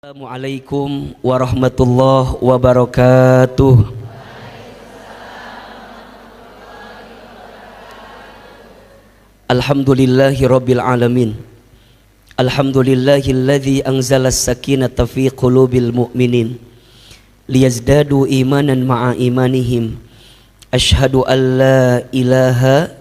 Assalamualaikum warahmatullahi wabarakatuh. Alhamdulillahi rabbil alamin. Alhamdulillahilladzi anzala as-sakinata fi qulubil mu'minin liyazdadu imanan ma'a imanihim. Asyhadu an la ilaha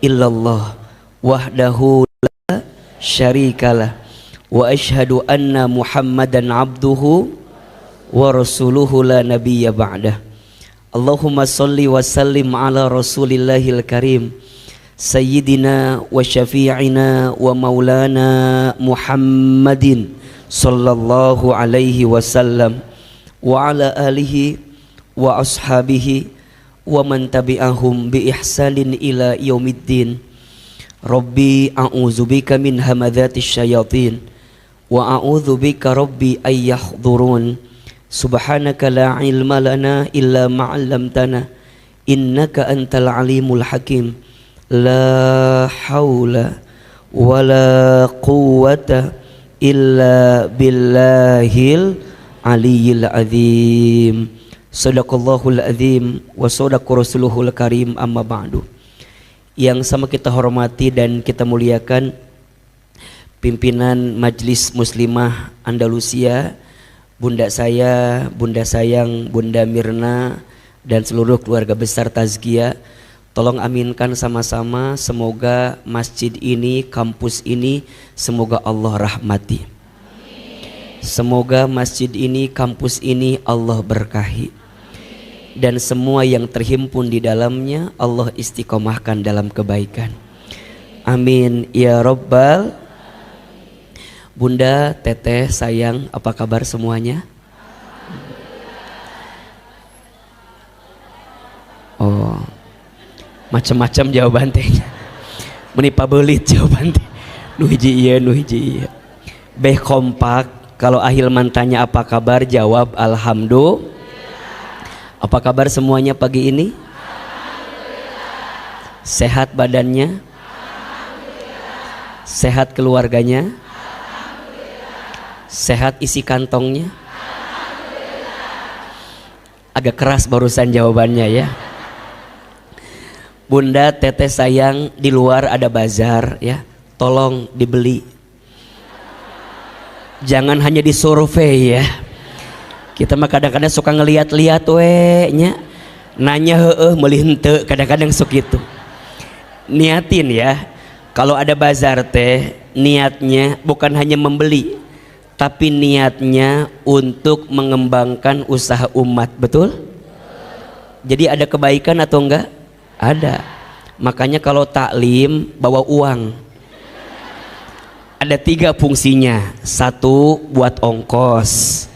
illallah wahdahu la syarikalah wa asyhadu anna Muhammadan abduhu wa rasuluhu la nabiyya ba'dah. Allahumma salli wa sallim ala rasulillahil karim sayyidina wa syafi'ina wa maulana Muhammadin sallallahu alaihi wasallam wa ala alihi wa ashabihi wa man tabi'ahum bi ihsanin ila yaumiddin. Rabbi a'udzubika min hamadzatis syayatin wa a'udzubika rabbi ay yahdurun. Subhanaka la ilma lana illa ma 'allamtana innaka antal alimul hakim. La haula wala quwwata illa billahil aliyyil azim. Sadaqallahul azim wa sadaqa rasuluhul karim, amma ba'du. Yang sama kita hormati dan kita muliakan pimpinan Majelis Muslimah Andalusia, bunda saya, bunda sayang, bunda Mirna, dan seluruh keluarga besar Tazkiyah. Tolong aminkan sama-sama, semoga masjid ini, kampus ini, semoga Allah rahmati. Semoga masjid ini, kampus ini Allah berkahi. Dan semua yang terhimpun di dalamnya Allah istiqomahkan dalam kebaikan. Amin ya Rabbal. Bunda, teteh, sayang, apa kabar semuanya? Oh, macam-macam jawaban tehnya. Menipa belit jawaban teh. Nu hiji ieu, nu hiji ieu. Beh kompak, kalau Ahilman tanya apa kabar, jawab alhamdulillah. Apa kabar semuanya pagi ini? Alhamdulillah. Sehat badannya? Alhamdulillah. Sehat keluarganya? Alhamdulillah. Sehat isi kantongnya? Alhamdulillah. Agak keras barusan jawabannya ya. Bunda, teteh sayang, di luar ada bazar ya, tolong dibeli. Jangan hanya disurvei ya. Kita mah kadang-kadang suka ngeliat-liat nya, nanya meuli henteu, kadang-kadang sok gitu. Niatin ya, kalau ada bazar teh niatnya bukan hanya membeli, tapi niatnya untuk mengembangkan usaha umat, betul? Jadi ada kebaikan atau enggak? Ada. Makanya kalau taklim bawa uang. Ada 3 fungsinya. 1 buat ongkos,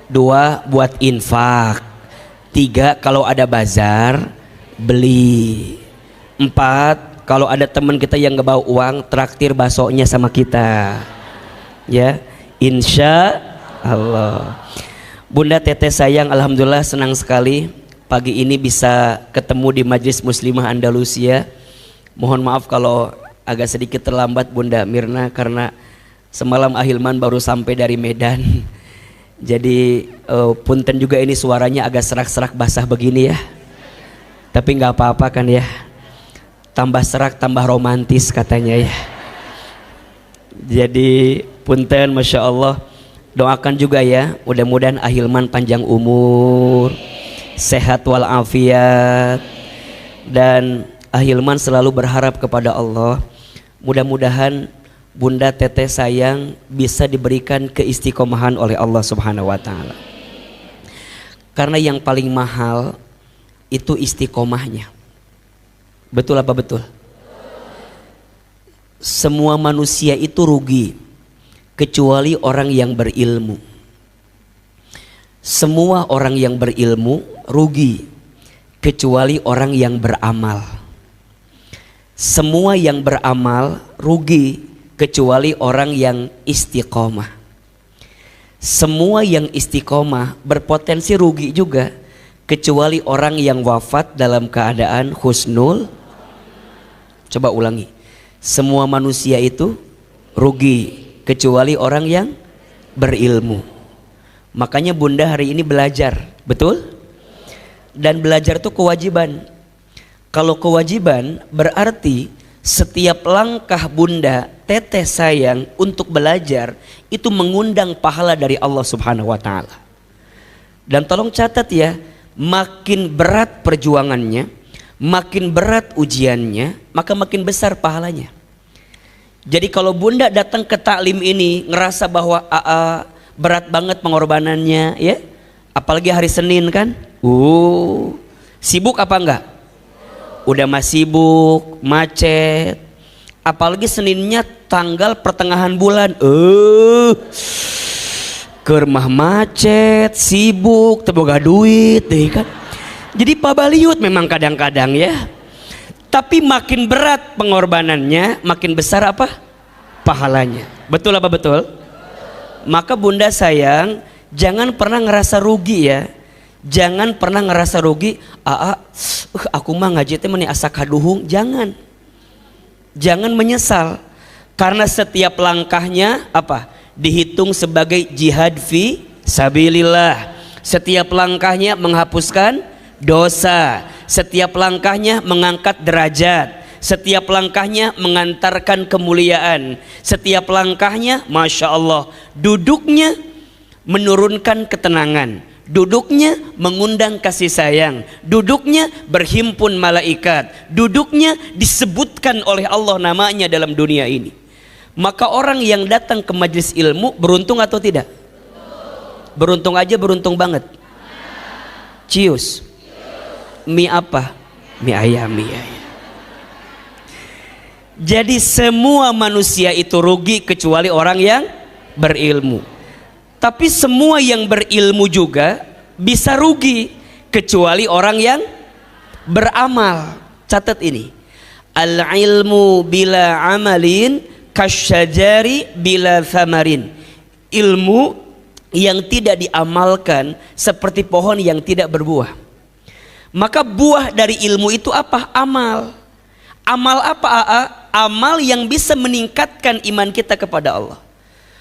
2 buat infak, 3 kalau ada bazar beli, 4 kalau ada teman kita yang nggak bawa uang traktir baksonya sama kita ya, insya Allah. Bunda, teteh sayang, alhamdulillah senang sekali pagi ini bisa ketemu di Majelis Muslimah Andalusia. Mohon maaf kalau agak sedikit terlambat Bunda Mirna, karena semalam Ahilman baru sampai dari Medan. Jadi punten juga ini suaranya agak serak-serak basah begini ya. Tapi nggak apa-apa kan ya. Tambah serak tambah romantis katanya ya. Jadi punten, masya Allah. Doakan juga ya, mudah-mudahan Ahilman panjang umur, sehat walafiat, dan Ahilman selalu berharap kepada Allah mudah-mudahan Bunda teteh sayang bisa diberikan keistiqomahan oleh Allah Subhanahu wa taala. Karena yang paling mahal itu istiqomahnya. Betul apa betul? Semua manusia itu rugi kecuali orang yang berilmu. Semua orang yang berilmu rugi kecuali orang yang beramal. Semua yang beramal rugi kecuali orang yang istiqomah. Semua yang istiqomah berpotensi rugi juga kecuali orang yang wafat dalam keadaan husnul. Coba ulangi. Semua manusia itu rugi kecuali orang yang berilmu. Makanya bunda hari ini belajar, betul? Dan belajar itu kewajiban. Kalau kewajiban berarti setiap langkah bunda, teteh sayang untuk belajar itu mengundang pahala dari Allah Subhanahu wa taala. Dan tolong catat ya, makin berat perjuangannya, makin berat ujiannya, maka makin besar pahalanya. Jadi kalau bunda datang ke taklim ini ngerasa bahwa berat banget pengorbanannya ya, apalagi hari Senin kan, sibuk apa enggak? Udah mah sibuk, macet, apalagi Seninnya tanggal pertengahan bulan, kermah macet, sibuk, teboga duit deh kan. Jadi pabaliut memang kadang-kadang ya. Tapi makin berat pengorbanannya, makin besar apa? Pahalanya. Betul apa betul? Maka bunda sayang, jangan pernah ngerasa rugi ya. Jangan pernah ngerasa rugi, aku mah ngaji teh meni asa kaduhung, jangan. Jangan menyesal. Karena setiap langkahnya apa? Dihitung sebagai jihad fi sabilillah. Setiap langkahnya menghapuskan dosa, setiap langkahnya mengangkat derajat, setiap langkahnya mengantarkan kemuliaan, setiap langkahnya Masya Allah duduknya menurunkan ketenangan, duduknya mengundang kasih sayang, duduknya berhimpun malaikat, duduknya disebutkan oleh Allah namanya dalam dunia ini. Maka orang yang datang ke majelis ilmu beruntung atau tidak? Beruntung aja, beruntung banget. Cius. Mie apa? Mie ayam, mie ayam. Jadi semua manusia itu rugi kecuali orang yang berilmu. Tapi semua yang berilmu juga bisa rugi kecuali orang yang beramal. Catat ini. Al-ilmu bila amalin kasyajari bila thamarin. Ilmu yang tidak diamalkan seperti pohon yang tidak berbuah. Maka buah dari ilmu itu apa? Amal. Amal apa? Amal yang bisa meningkatkan iman kita kepada Allah.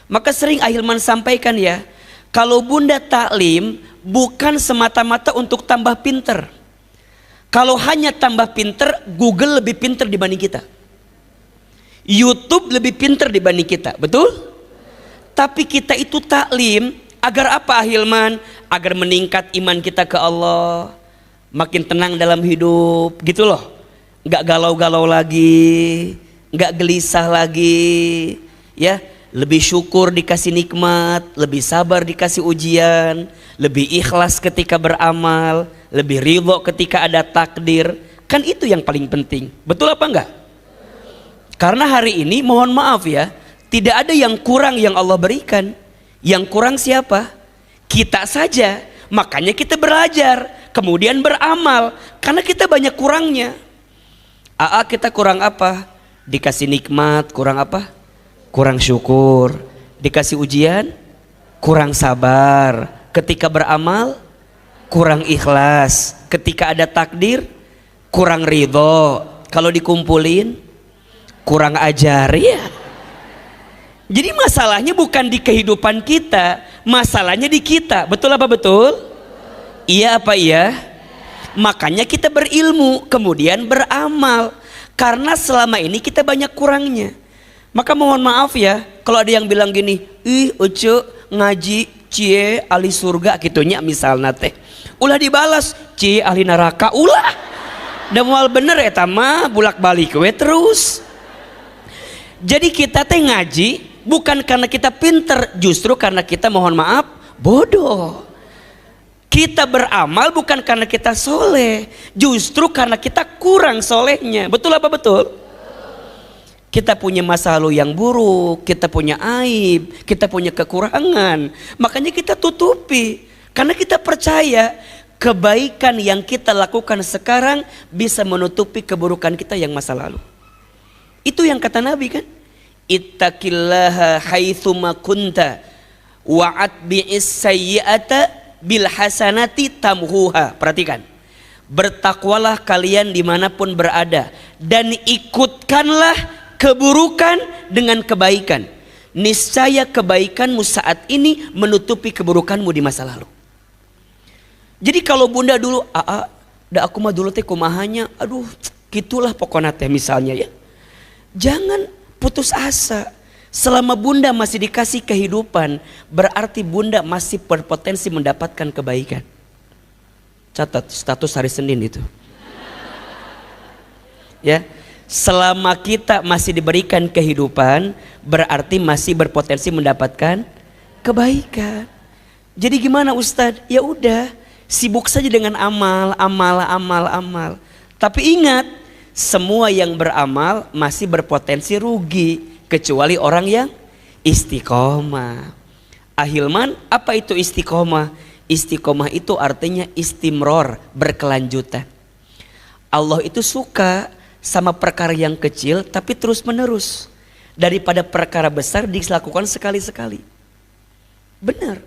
Maka sering Ahilman sampaikan ya, kalau bunda taklim bukan semata-mata untuk tambah pinter. Kalau hanya tambah pinter, Google lebih pinter dibanding kita, YouTube lebih pinter dibanding kita, betul? Tapi kita itu taklim agar apa Ahilman? Agar meningkat iman kita ke Allah, makin tenang dalam hidup gitu loh, nggak galau-galau lagi, nggak gelisah lagi ya, lebih syukur dikasih nikmat, lebih sabar dikasih ujian, lebih ikhlas ketika beramal, lebih ridho ketika ada takdir. Kan itu yang paling penting, betul apa enggak? Karena hari ini mohon maaf ya, tidak ada yang kurang yang Allah berikan. Yang kurang siapa? Kita saja. Makanya kita belajar, kemudian beramal, karena kita banyak kurangnya. Kita kurang apa? Dikasih nikmat, kurang apa? Kurang syukur. Dikasih ujian, kurang sabar. Ketika beramal, kurang ikhlas. Ketika ada takdir, kurang ridho. Kalau dikumpulin, kurang ajar ya. Jadi masalahnya bukan di kehidupan kita, masalahnya di kita. Betul apa betul? Iya apa iya? Makanya kita berilmu, kemudian beramal. Karena selama ini kita banyak kurangnya. Maka mohon maaf ya, kalau ada yang bilang gini, ucu ngaji cie ahli surga gitunya misalnya teh. Ulah dibalas, cie ahli neraka, ulah. Dan mual bener eta mah bulak balik we terus. Jadi kita teh ngaji bukan karena kita pinter, justru karena kita mohon maaf bodoh. Kita beramal bukan karena kita soleh, justru karena kita kurang solehnya. Betul apa betul? Kita punya masa lalu yang buruk, kita punya aib, kita punya kekurangan, makanya kita tutupi. Karena kita percaya kebaikan yang kita lakukan sekarang bisa menutupi keburukan kita yang masa lalu. Itu yang kata Nabi kan, ittaqillaha haitsuma kunta wa'at bi'is sayyi'ata bil hasanati tamhuha. Perhatikan, bertakwalah kalian dimanapun berada dan ikutkanlah keburukan dengan kebaikan. niscaya kebaikanmu saat ini menutupi keburukanmu di masa lalu. Jadi kalau bunda dulu, da aku mah dulu teh kumahanya, aduh gitulah pokoknya teh misalnya ya. Jangan putus asa. Selama bunda masih dikasih kehidupan, berarti bunda masih berpotensi mendapatkan kebaikan. Catat status hari Senin itu. Ya, selama kita masih diberikan kehidupan, berarti masih berpotensi mendapatkan kebaikan. Jadi gimana Ustadz? Ya udah, sibuk saja dengan amal. Tapi ingat, semua yang beramal masih berpotensi rugi, kecuali orang yang istiqomah. Ahilman, apa itu istiqomah? Istiqomah itu artinya istimror, berkelanjutan. Allah itu suka sama perkara yang kecil tapi terus menerus, daripada perkara besar dilakukan sekali-sekali. Benar.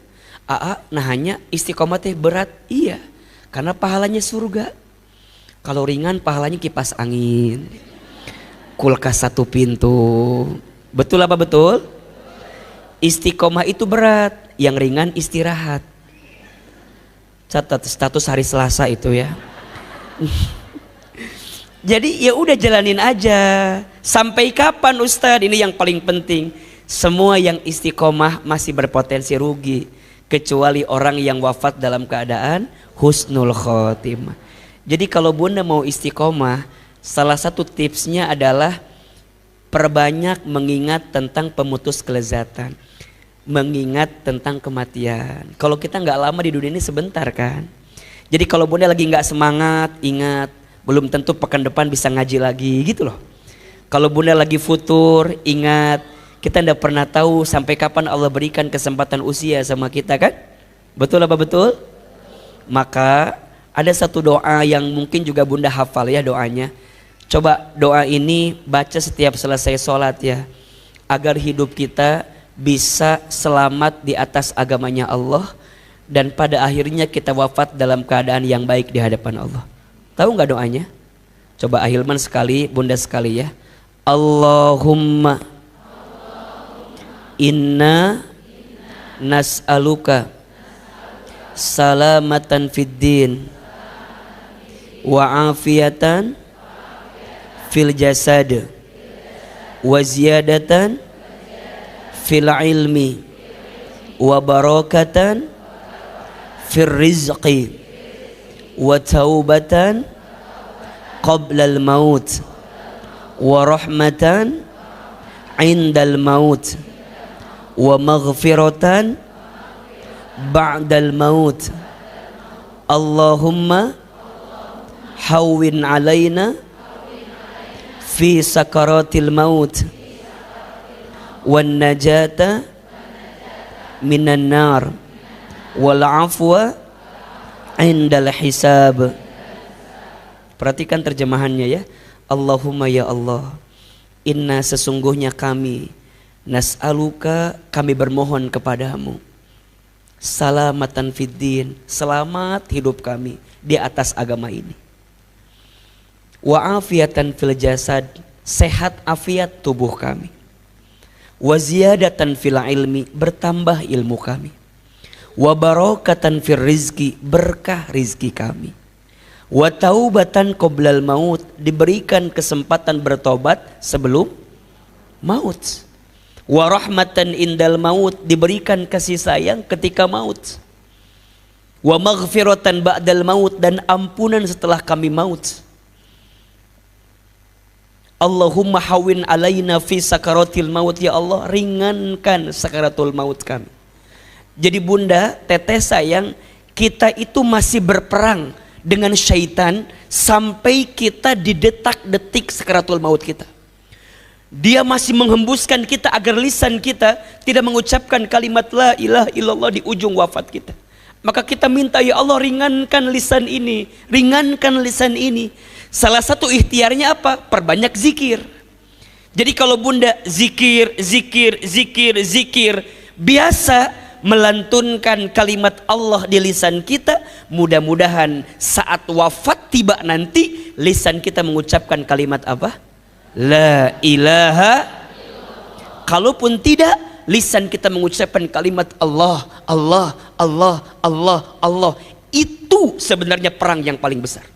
Nah hanya istiqomah teh berat, iya, karena pahalanya surga. Kalau ringan pahalanya kipas angin, kulkas 1 pintu. Betul apa betul? Istiqomah itu berat, yang ringan istirahat. Catat status hari Selasa itu ya. Jadi ya udah jalanin aja. Sampai kapan Ustadz? Ini yang paling penting. Semua yang istiqomah masih berpotensi rugi, kecuali orang yang wafat dalam keadaan husnul khotimah. Jadi kalau bunda mau istiqomah, salah satu tipsnya adalah perbanyak mengingat tentang pemutus kelezatan, mengingat tentang kematian. Kalau kita nggak lama di dunia ini sebentar kan. Jadi kalau bunda lagi nggak semangat, ingat belum tentu pekan depan bisa ngaji lagi gitu loh. Kalau bunda lagi futur, ingat kita tidak pernah tahu sampai kapan Allah berikan kesempatan usia sama kita kan. Betul apa betul? Maka ada satu doa yang mungkin juga bunda hafal ya doanya. Coba doa ini baca setiap selesai sholat ya, agar hidup kita bisa selamat di atas agamanya Allah, dan pada akhirnya kita wafat dalam keadaan yang baik di hadapan Allah. Tahu nggak doanya? Coba Ahilman sekali, bunda sekali ya. Allahumma inna nas'aluka salamatan fid din wa afiyatan fil jasad wa ziyadatan fil ilmi wa barakatan fil rizqi wa taubatan qabla al-maut wa rahmatan indal maut wa maghfiratan ba'dal maut. Allahumma hawwin alaina fi sakaratil maut wan najata minan nar wal afwa indal hisab. Perhatikan terjemahannya ya. Allahumma ya Allah, inna sesungguhnya kami, nas'aluka kami bermohon kepadamu, salamatan fiddin, selamat hidup kami di atas agama ini, wa afiatan fil jasad, sehat afiat tubuh kami, wa ziyadatan fil ilmi, bertambah ilmu kami, wa barakatan fil rizki, berkah rizki kami, wa taubatan qoblal maut, diberikan kesempatan bertobat sebelum maut, wa rahmatan indal maut, diberikan kasih sayang ketika maut, wa maghfiratan ba'dal maut, dan ampunan setelah kami maut. Allahumma hawin alaina fi sakaratil maut, ya Allah ringankan sakaratul maut kami. Jadi bunda, teteh sayang, kita itu masih berperang dengan syaitan sampai kita di detak-detik sakaratul maut kita. Dia masih menghembuskan kita agar lisan kita tidak mengucapkan kalimat la ilaha illallah di ujung wafat kita. Maka kita minta, ya Allah ringankan lisan ini, ringankan lisan ini. Salah satu ikhtiarnya apa? Perbanyak zikir. Jadi kalau bunda zikir, biasa melantunkan kalimat Allah di lisan kita, mudah-mudahan saat wafat tiba nanti lisan kita mengucapkan kalimat apa? La ilaha. Kalaupun tidak, lisan kita mengucapkan kalimat Allah, Allah, Allah, Allah, Allah, itu sebenarnya perang yang paling besar.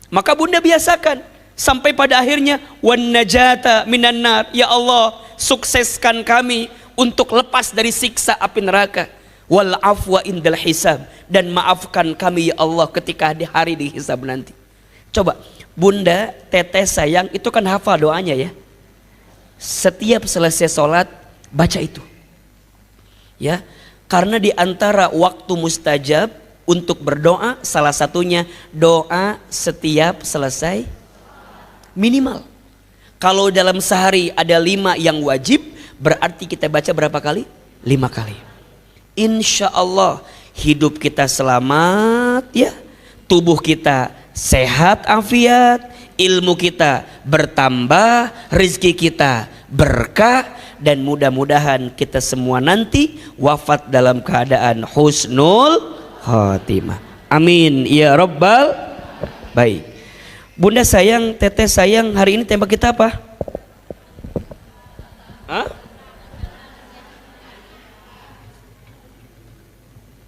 Maka Bunda biasakan sampai pada akhirnya wan najata minan nar, ya Allah sukseskan kami untuk lepas dari siksa api neraka, wal afwa indal hisab, dan maafkan kami ya Allah ketika di hari dihisab nanti. Coba Bunda, teteh sayang itu kan hafal doanya ya. Setiap selesai sholat baca itu ya, karena di antara waktu mustajab untuk berdoa salah satunya doa setiap selesai minimal. Kalau dalam sehari ada 5 yang wajib, berarti kita baca berapa kali? 5 kali. Insya Allah hidup kita selamat ya, tubuh kita sehat afiat, ilmu kita bertambah, rezeki kita berkah, dan mudah-mudahan kita semua nanti wafat dalam keadaan husnul khotimah. Amin ya rabbal. Baik, Bunda sayang, teteh sayang, hari ini tema kita apa? Hah?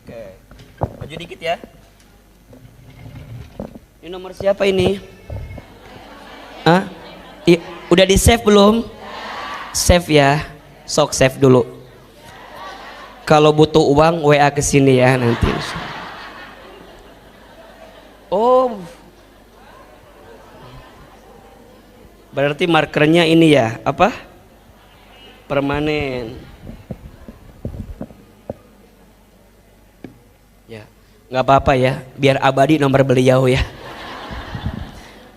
Oke, maju dikit ya. Ini nomor siapa ini? Hah? Udah di save belum? Save ya, sok save dulu. Kalau butuh uang WA ke sini ya nanti. Oh, berarti markernya ini ya, apa? Permanen. Ya, nggak apa-apa ya, biar abadi nomor beliau ya.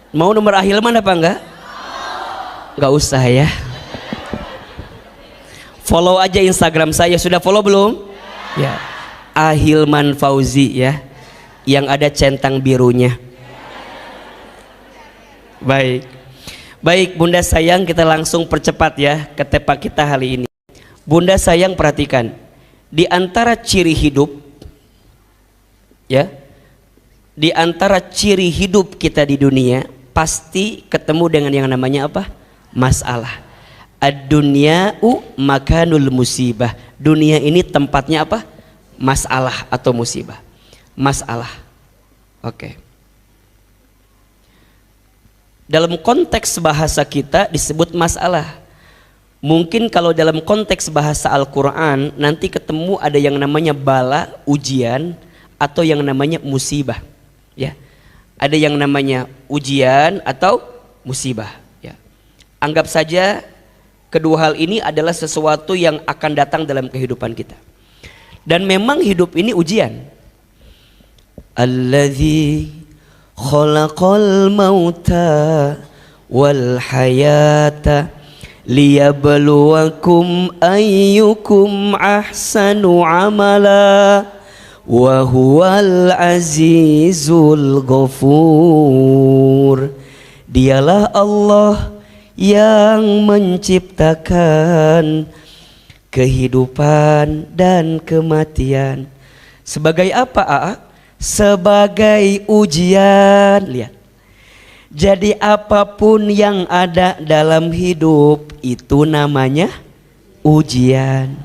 Mau nomor Ahilman apa enggak? Nggak usah ya. Follow aja Instagram saya. Sudah follow belum? Ya, Ahilman Fauzi ya, yang ada centang birunya. Baik, baik Bunda sayang, kita langsung percepat ya ke tema kita hari ini. Bunda sayang perhatikan, di antara ciri hidup ya, di antara ciri hidup kita di dunia pasti ketemu dengan yang namanya apa? Masalah. Ad-dunya'u makanul musibah. Dunia ini tempatnya apa? Masalah atau musibah. Masalah. Oke. Dalam konteks bahasa kita disebut masalah. Mungkin kalau dalam konteks bahasa Al-Quran nanti ketemu ada yang namanya bala, ujian, atau yang namanya musibah. Ya, ada yang namanya ujian atau musibah. Ya, anggap saja kedua hal ini adalah sesuatu yang akan datang dalam kehidupan kita. Dan memang hidup ini ujian. Alladzi khalaqal mauta wal hayata liyabluwakum ayyukum ahsanu amala wa huwal azizul ghafur. Dialah Allah yang menciptakan kehidupan dan kematian. Sebagai apa, Aa? Sebagai ujian. Lihat. Jadi apapun yang ada dalam hidup itu namanya ujian.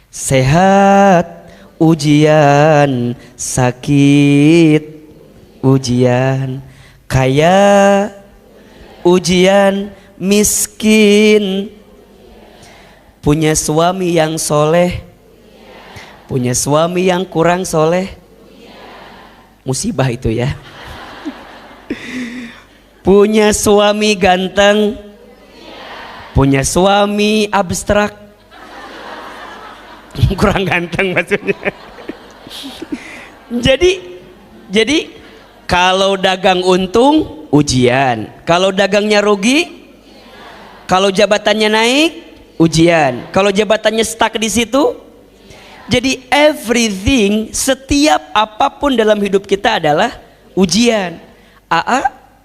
Sehat, ujian. Sakit, ujian. Kaya, ujian. Miskin, punya suami yang soleh, punya suami yang kurang soleh, musibah itu ya. Punya suami ganteng, punya suami abstrak, kurang ganteng maksudnya. Jadi kalau dagang untung ujian, kalau dagangnya rugi, kalau jabatannya naik ujian, kalau jabatannya stuck di situ. Jadi everything, setiap apapun dalam hidup kita adalah ujian.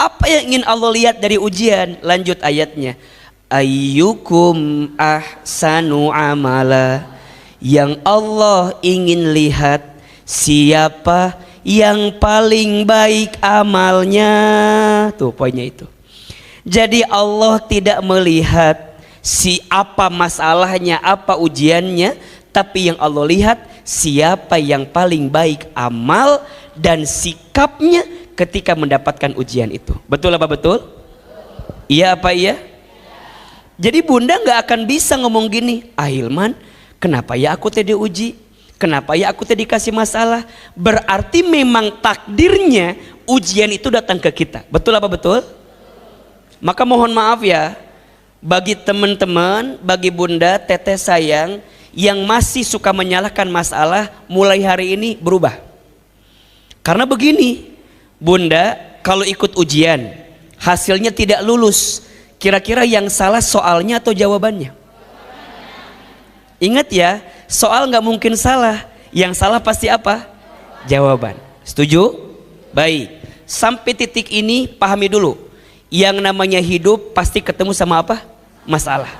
Apa yang ingin Allah lihat dari ujian? Lanjut ayatnya. Ayyukum ahsanu amala. Yang Allah ingin lihat siapa yang paling baik amalnya. Tuh poinnya itu. Jadi Allah tidak melihat apa masalahnya, apa ujiannya, tapi yang Allah lihat siapa yang paling baik amal dan sikapnya ketika mendapatkan ujian itu. Betul apa betul? Iya apa iya? Jadi bunda nggak akan bisa ngomong gini, Hilman, kenapa ya aku tadi diuji? Kenapa ya aku tadi dikasih masalah? Berarti memang takdirnya ujian itu datang ke kita. Betul apa betul? Maka mohon maaf ya, bagi teman-teman, bagi bunda, teteh sayang yang masih suka menyalahkan masalah, mulai hari ini berubah. Karena begini, bunda, kalau ikut ujian hasilnya tidak lulus, kira-kira yang salah soalnya atau jawabannya? Ingat ya, soal nggak mungkin salah, yang salah pasti apa? Jawaban. Setuju? Baik, sampai titik ini pahami dulu, yang namanya hidup pasti ketemu sama apa? Masalah.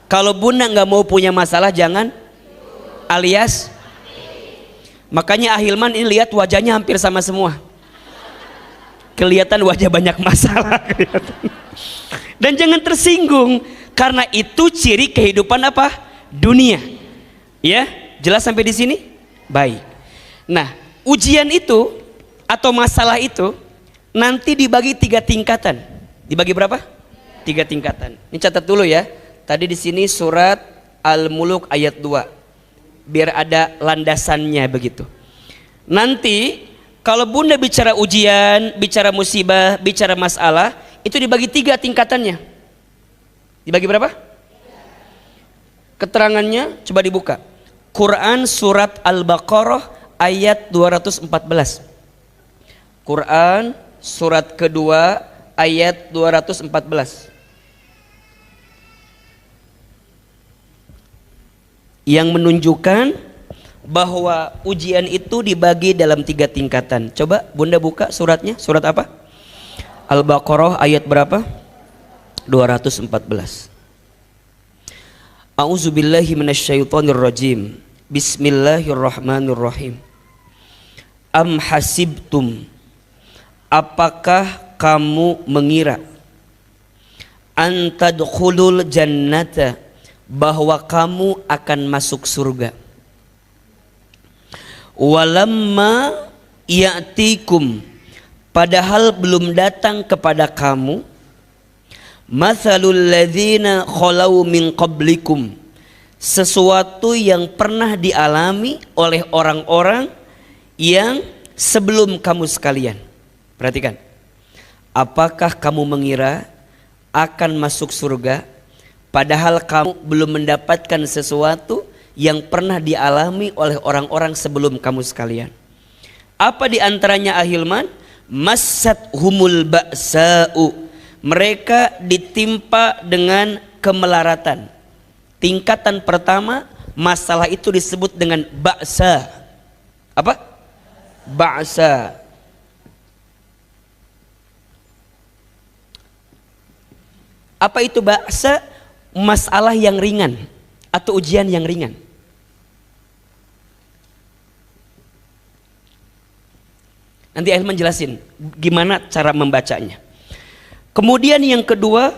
Kalau bunda nggak mau punya masalah, jangan, alias makanya Hilman ini lihat wajahnya hampir sama semua, kelihatan wajah banyak masalah. Dan jangan tersinggung, karena itu ciri kehidupan apa? Dunia. Ya, jelas sampai di sini? Baik. Nah, ujian itu atau masalah itu nanti dibagi 3 tingkatan. Dibagi berapa? 3 tingkatan. Ini catat dulu ya. Tadi di sini surat Al-Muluk ayat 2. Biar ada landasannya begitu. Nanti kalau bunda bicara ujian, bicara musibah, bicara masalah, itu dibagi 3 tingkatannya. Dibagi berapa? Keterangannya coba dibuka. Quran surat Al-Baqarah ayat 214. Quran surat kedua ayat 214. Yang menunjukkan bahwa ujian itu dibagi dalam 3 tingkatan. Coba bunda buka suratnya. Surat apa? Al-Baqarah ayat berapa? 214. A'udzubillahi minasyaitonirrajim. Bismillahirrahmanirrahim. Am hasibtum, apakah kamu mengira, an tadkhulul jannata, bahwa kamu akan masuk surga, walamma ya'tikum, padahal belum datang kepada kamu, mathalul ladzina khalau min qablikum, sesuatu yang pernah dialami oleh orang-orang yang sebelum kamu sekalian. Perhatikan, apakah kamu mengira akan masuk surga padahal kamu belum mendapatkan sesuatu yang pernah dialami oleh orang-orang sebelum kamu sekalian? Apa diantaranya Hilman? Massat humul ba'sa'u, mereka ditimpa dengan kemelaratan. Tingkatan pertama, masalah itu disebut dengan ba'sa. Apa? Ba'sa. Apa itu ba'sa? Masalah yang ringan atau ujian yang ringan. Nanti Hilman jelasin gimana cara membacanya. Kemudian yang kedua,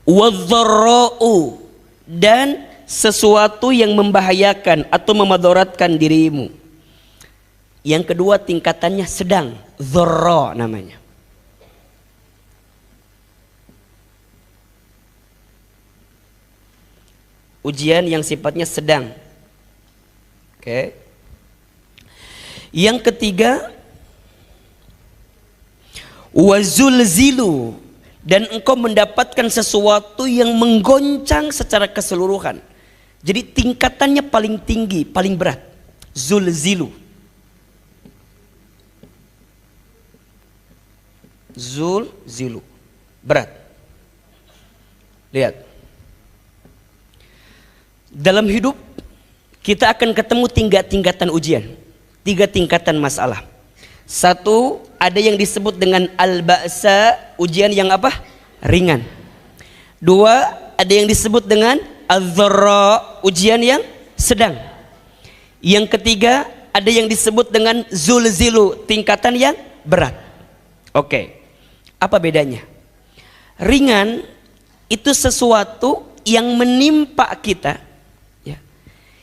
wadh-dharra'u, dan sesuatu yang membahayakan atau memadaratkan dirimu. Yang kedua tingkatannya sedang, dharra namanya. Ujian yang sifatnya sedang. Oke. Yang ketiga, wazulzilu, dan engkau mendapatkan sesuatu yang menggoncang secara keseluruhan. Jadi tingkatannya paling tinggi, paling berat. Zulzilu. Zulzilu. Berat. Lihat. Dalam hidup kita akan ketemu 3 tingkatan ujian, 3 tingkatan masalah. Satu, ada yang disebut dengan al-ba'sa, ujian yang apa? Ringan. 2, ada yang disebut dengan al-dharra, ujian yang sedang. Yang ketiga, ada yang disebut dengan zulzilu, tingkatan yang berat. Oke. Apa bedanya? Ringan itu sesuatu yang menimpa kita, ya,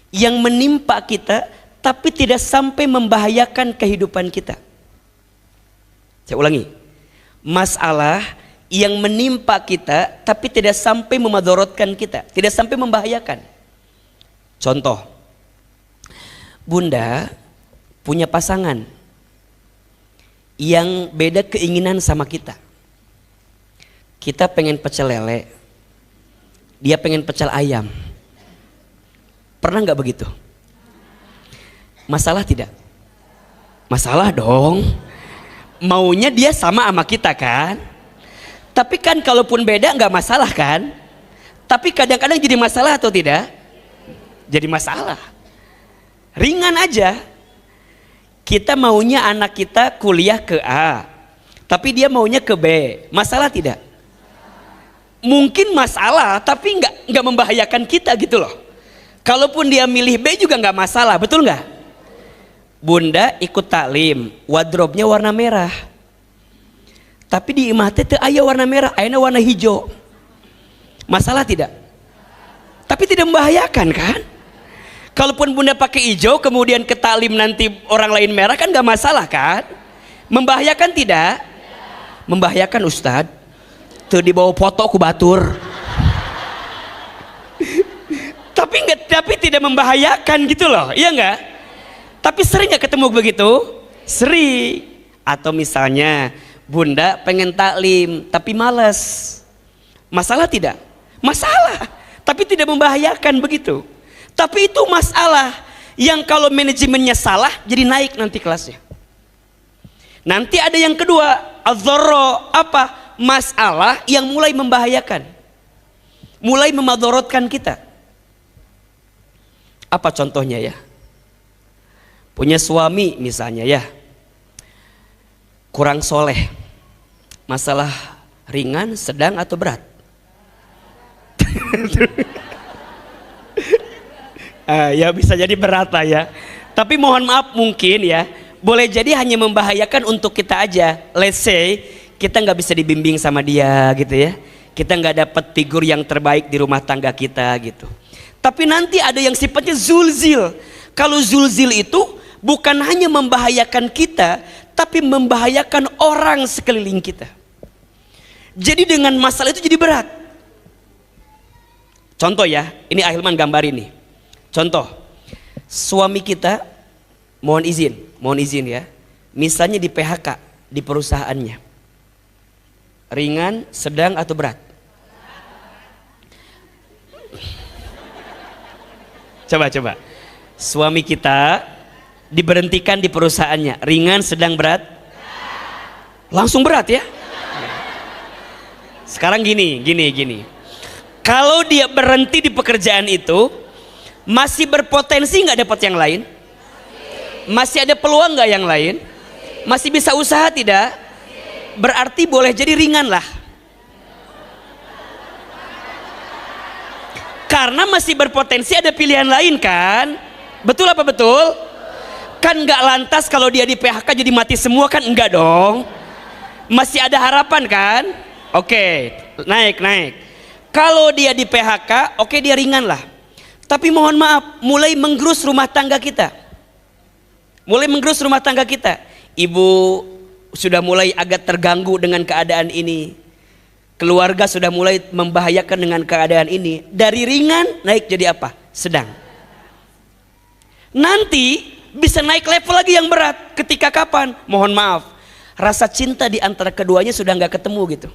yang menimpa kita tapi tidak sampai membahayakan kehidupan kita. Saya ulangi, masalah yang menimpa kita tapi tidak sampai memadorotkan kita, tidak sampai membahayakan. Contoh, Bunda punya pasangan yang beda keinginan sama kita. Kita pengen pecel lele, dia pengen pecel ayam. Pernah nggak begitu? Masalah tidak? Masalah dong. Maunya dia sama kita kan? Tapi kan kalaupun beda nggak masalah kan? Tapi kadang-kadang jadi masalah atau tidak? Jadi masalah. Ringan aja. Kita maunya anak kita kuliah ke A, tapi dia maunya ke B. Masalah tidak? Mungkin masalah, tapi nggak membahayakan kita gitu loh. Kalaupun dia milih B juga nggak masalah, betul nggak? Bunda ikut taklim, wardrobe-nya warna merah, tapi di imah teh aya warna merah, ayana warna hijau. Masalah tidak? Tapi tidak membahayakan kan? Kalaupun Bunda pakai hijau, kemudian ke taklim nanti orang lain merah, kan nggak masalah kan? Membahayakan tidak? Membahayakan Ustadz. Tuh dibawa foto ku batur. tapi tidak membahayakan gitu loh, iya nggak? Tapi sering nggak ketemu begitu? Sering. Atau misalnya Bunda pengen taklim tapi malas. Masalah tidak? Masalah. Tapi tidak membahayakan begitu. Tapi itu masalah yang kalau manajemennya salah jadi naik nanti kelasnya. Nanti ada yang kedua, adzarro, apa? Masalah yang mulai membahayakan, mulai memadorotkan kita. Apa contohnya ya? Punya suami misalnya ya, kurang soleh. Masalah ringan, sedang atau berat? Ya bisa jadi berat lah ya. Tapi mohon maaf mungkin ya, boleh jadi hanya membahayakan untuk kita aja. Let's say kita nggak bisa dibimbing sama dia gitu ya, kita nggak dapat figur yang terbaik di rumah tangga kita gitu. Tapi nanti ada yang sifatnya zulzil. Kalau zulzil itu bukan hanya membahayakan kita, tapi membahayakan orang sekeliling kita. Jadi dengan masalah itu jadi berat. Contoh ya, ini Ahilman gambar ini. Contoh, suami kita mohon izin ya, misalnya di PHK di perusahaannya. Ringan, sedang atau berat? Coba. Suami kita diberhentikan di perusahaannya. Ringan, sedang, berat? Langsung berat ya? Sekarang gini. Kalau dia berhenti di pekerjaan itu, masih berpotensi nggak dapat yang lain? Masih ada peluang nggak yang lain? Masih bisa usaha tidak? Berarti boleh jadi ringan lah, karena masih berpotensi ada pilihan lain kan? Betul apa betul? Kan nggak lantas kalau dia di PHK jadi mati semua kan? Enggak dong, masih ada harapan kan? Oke, naik. Kalau dia di PHK, oke dia ringan lah. Tapi mohon maaf, mulai menggerus rumah tangga kita. Ibu sudah mulai agak terganggu dengan keadaan ini. Keluarga sudah mulai membahayakan dengan keadaan ini. Dari ringan naik jadi apa? Sedang. Nanti bisa naik level lagi yang berat. Ketika kapan? Mohon maaf, rasa cinta di antara keduanya sudah nggak ketemu gitu.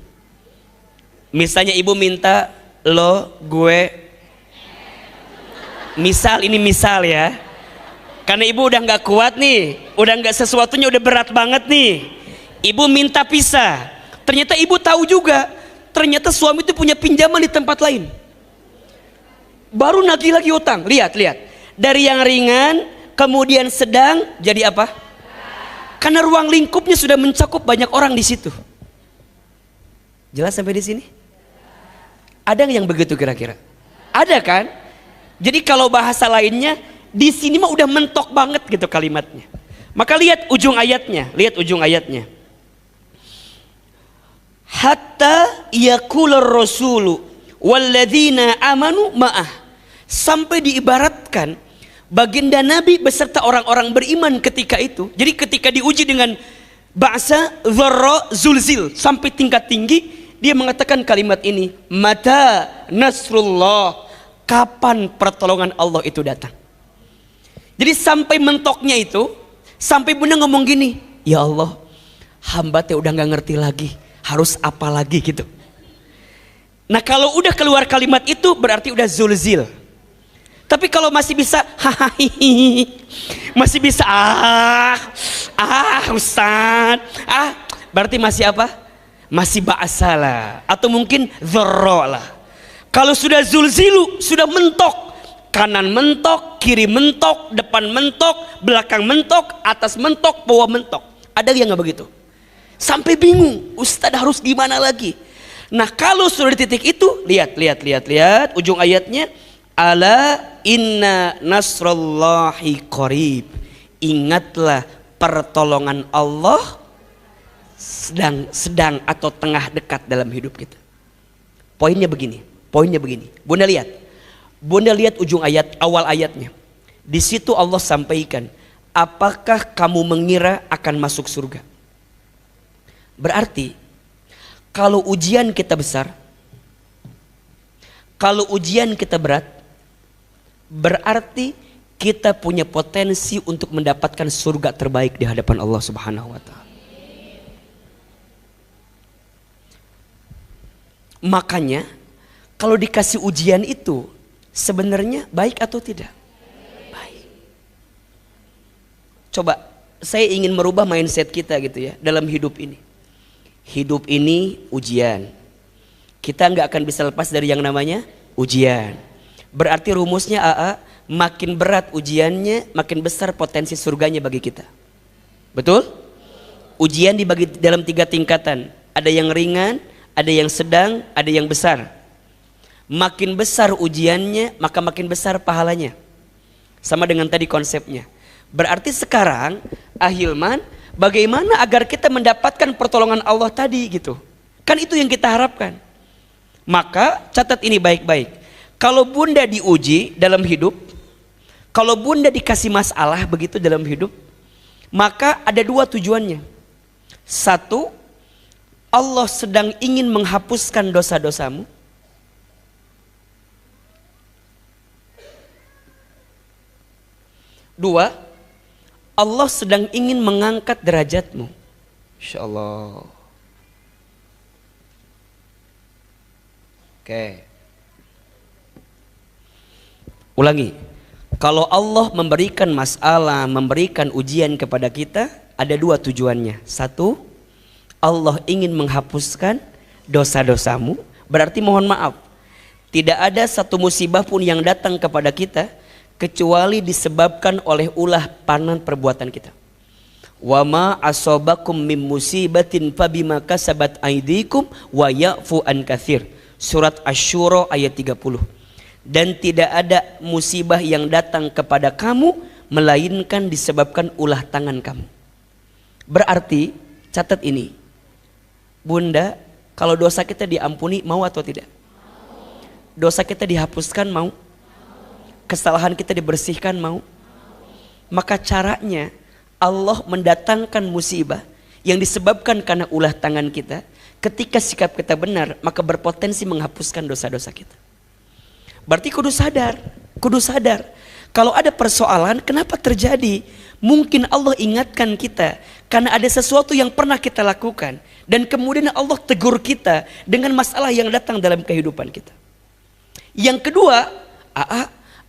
Misalnya ibu minta lo, gue, misal ya, karena ibu udah nggak kuat nih, udah nggak, sesuatunya udah berat banget nih. Ibu minta pisah, ternyata ibu tahu juga, ternyata suami itu punya pinjaman di tempat lain, baru nagih lagi utang. Lihat, dari yang ringan kemudian sedang jadi apa? Karena ruang lingkupnya sudah mencakup banyak orang di situ. Jelas sampai di sini? Ada yang begitu kira-kira? Ada kan? Jadi kalau bahasa lainnya, di sini mah udah mentok banget gitu kalimatnya. Maka lihat ujung ayatnya. Hatta yakulur rasulu walladzina amanu ma'ah, sampai diibaratkan baginda Nabi beserta orang-orang beriman ketika itu. Jadi ketika diuji dengan ba'sa, dharra, zulzil sampai tingkat tinggi, dia mengatakan kalimat ini, mata nasrullah, kapan pertolongan Allah itu datang. Jadi sampai mentoknya itu, sampai bunda ngomong gini, ya Allah, hamba teh udah gak ngerti lagi harus apa lagi gitu. Nah kalau udah keluar kalimat itu berarti udah zulzil. Tapi kalau masih bisa masih bisa Ustaz, berarti masih apa? Masih ba'asalah, atau mungkin dzarra lah. Kalau sudah zulzilu, sudah mentok, kanan mentok, kiri mentok, depan mentok, belakang mentok, atas mentok, bawah mentok. Ada yang nggak begitu? Sampai bingung, Ustaz harus gimana lagi? Nah kalau sudah di titik itu, lihat ujung ayatnya, ala inna nasrallahi qarib, ingatlah pertolongan Allah sedang atau tengah dekat dalam hidup kita. Poinnya begini, Bunda lihat ujung ayat, awal ayatnya. Di situ Allah sampaikan, apakah kamu mengira akan masuk surga? Berarti kalau ujian kita besar, kalau ujian kita berat, berarti kita punya potensi untuk mendapatkan surga terbaik di hadapan Allah Subhanahu wa Ta'ala. Makanya kalau dikasih ujian itu sebenarnya baik atau tidak? Baik. Coba saya ingin merubah mindset kita gitu ya dalam hidup ini. Hidup ini ujian. Kita nggak akan bisa lepas dari yang namanya ujian. Berarti rumusnya makin berat ujiannya, makin besar potensi surganya bagi kita. Betul? Ujian dibagi dalam 3 tingkatan. Ada yang ringan, ada yang sedang, ada yang besar. Makin besar ujiannya, maka makin besar pahalanya. Sama dengan tadi konsepnya. Berarti sekarang, Ahilman, bagaimana agar kita mendapatkan pertolongan Allah tadi gitu. Kan itu yang kita harapkan. Maka catat ini baik-baik. Kalau bunda diuji dalam hidup, kalau bunda dikasih masalah begitu dalam hidup, maka ada 2 tujuannya. 1, Allah sedang ingin menghapuskan dosa-dosamu. 2, Allah sedang ingin mengangkat derajatmu. Insya Allah. Oke. Ulangi. Kalau Allah memberikan masalah, memberikan ujian kepada kita, ada 2 tujuannya. 1, Allah ingin menghapuskan dosa-dosamu. Berarti mohon maaf, tidak ada satu musibah pun yang datang kepada kita kecuali disebabkan oleh ulah panan perbuatan kita. Wa ma asobakum mim musibatin fabima kasabat aidikum wa ya'fu an katsir. Surat Asy-Syura ayat 30. Dan tidak ada musibah yang datang kepada kamu melainkan disebabkan ulah tangan kamu. Berarti catat ini, bunda, kalau dosa kita diampuni mau atau tidak? Dosa kita dihapuskan mau? Kesalahan kita dibersihkan mau? Maka caranya Allah mendatangkan musibah yang disebabkan karena ulah tangan kita. Ketika sikap kita benar, maka berpotensi menghapuskan dosa-dosa kita. Berarti kudu sadar. Kalau ada persoalan, kenapa terjadi? Mungkin Allah ingatkan kita karena ada sesuatu yang pernah kita lakukan, dan kemudian Allah tegur kita dengan masalah yang datang dalam kehidupan kita. Yang kedua,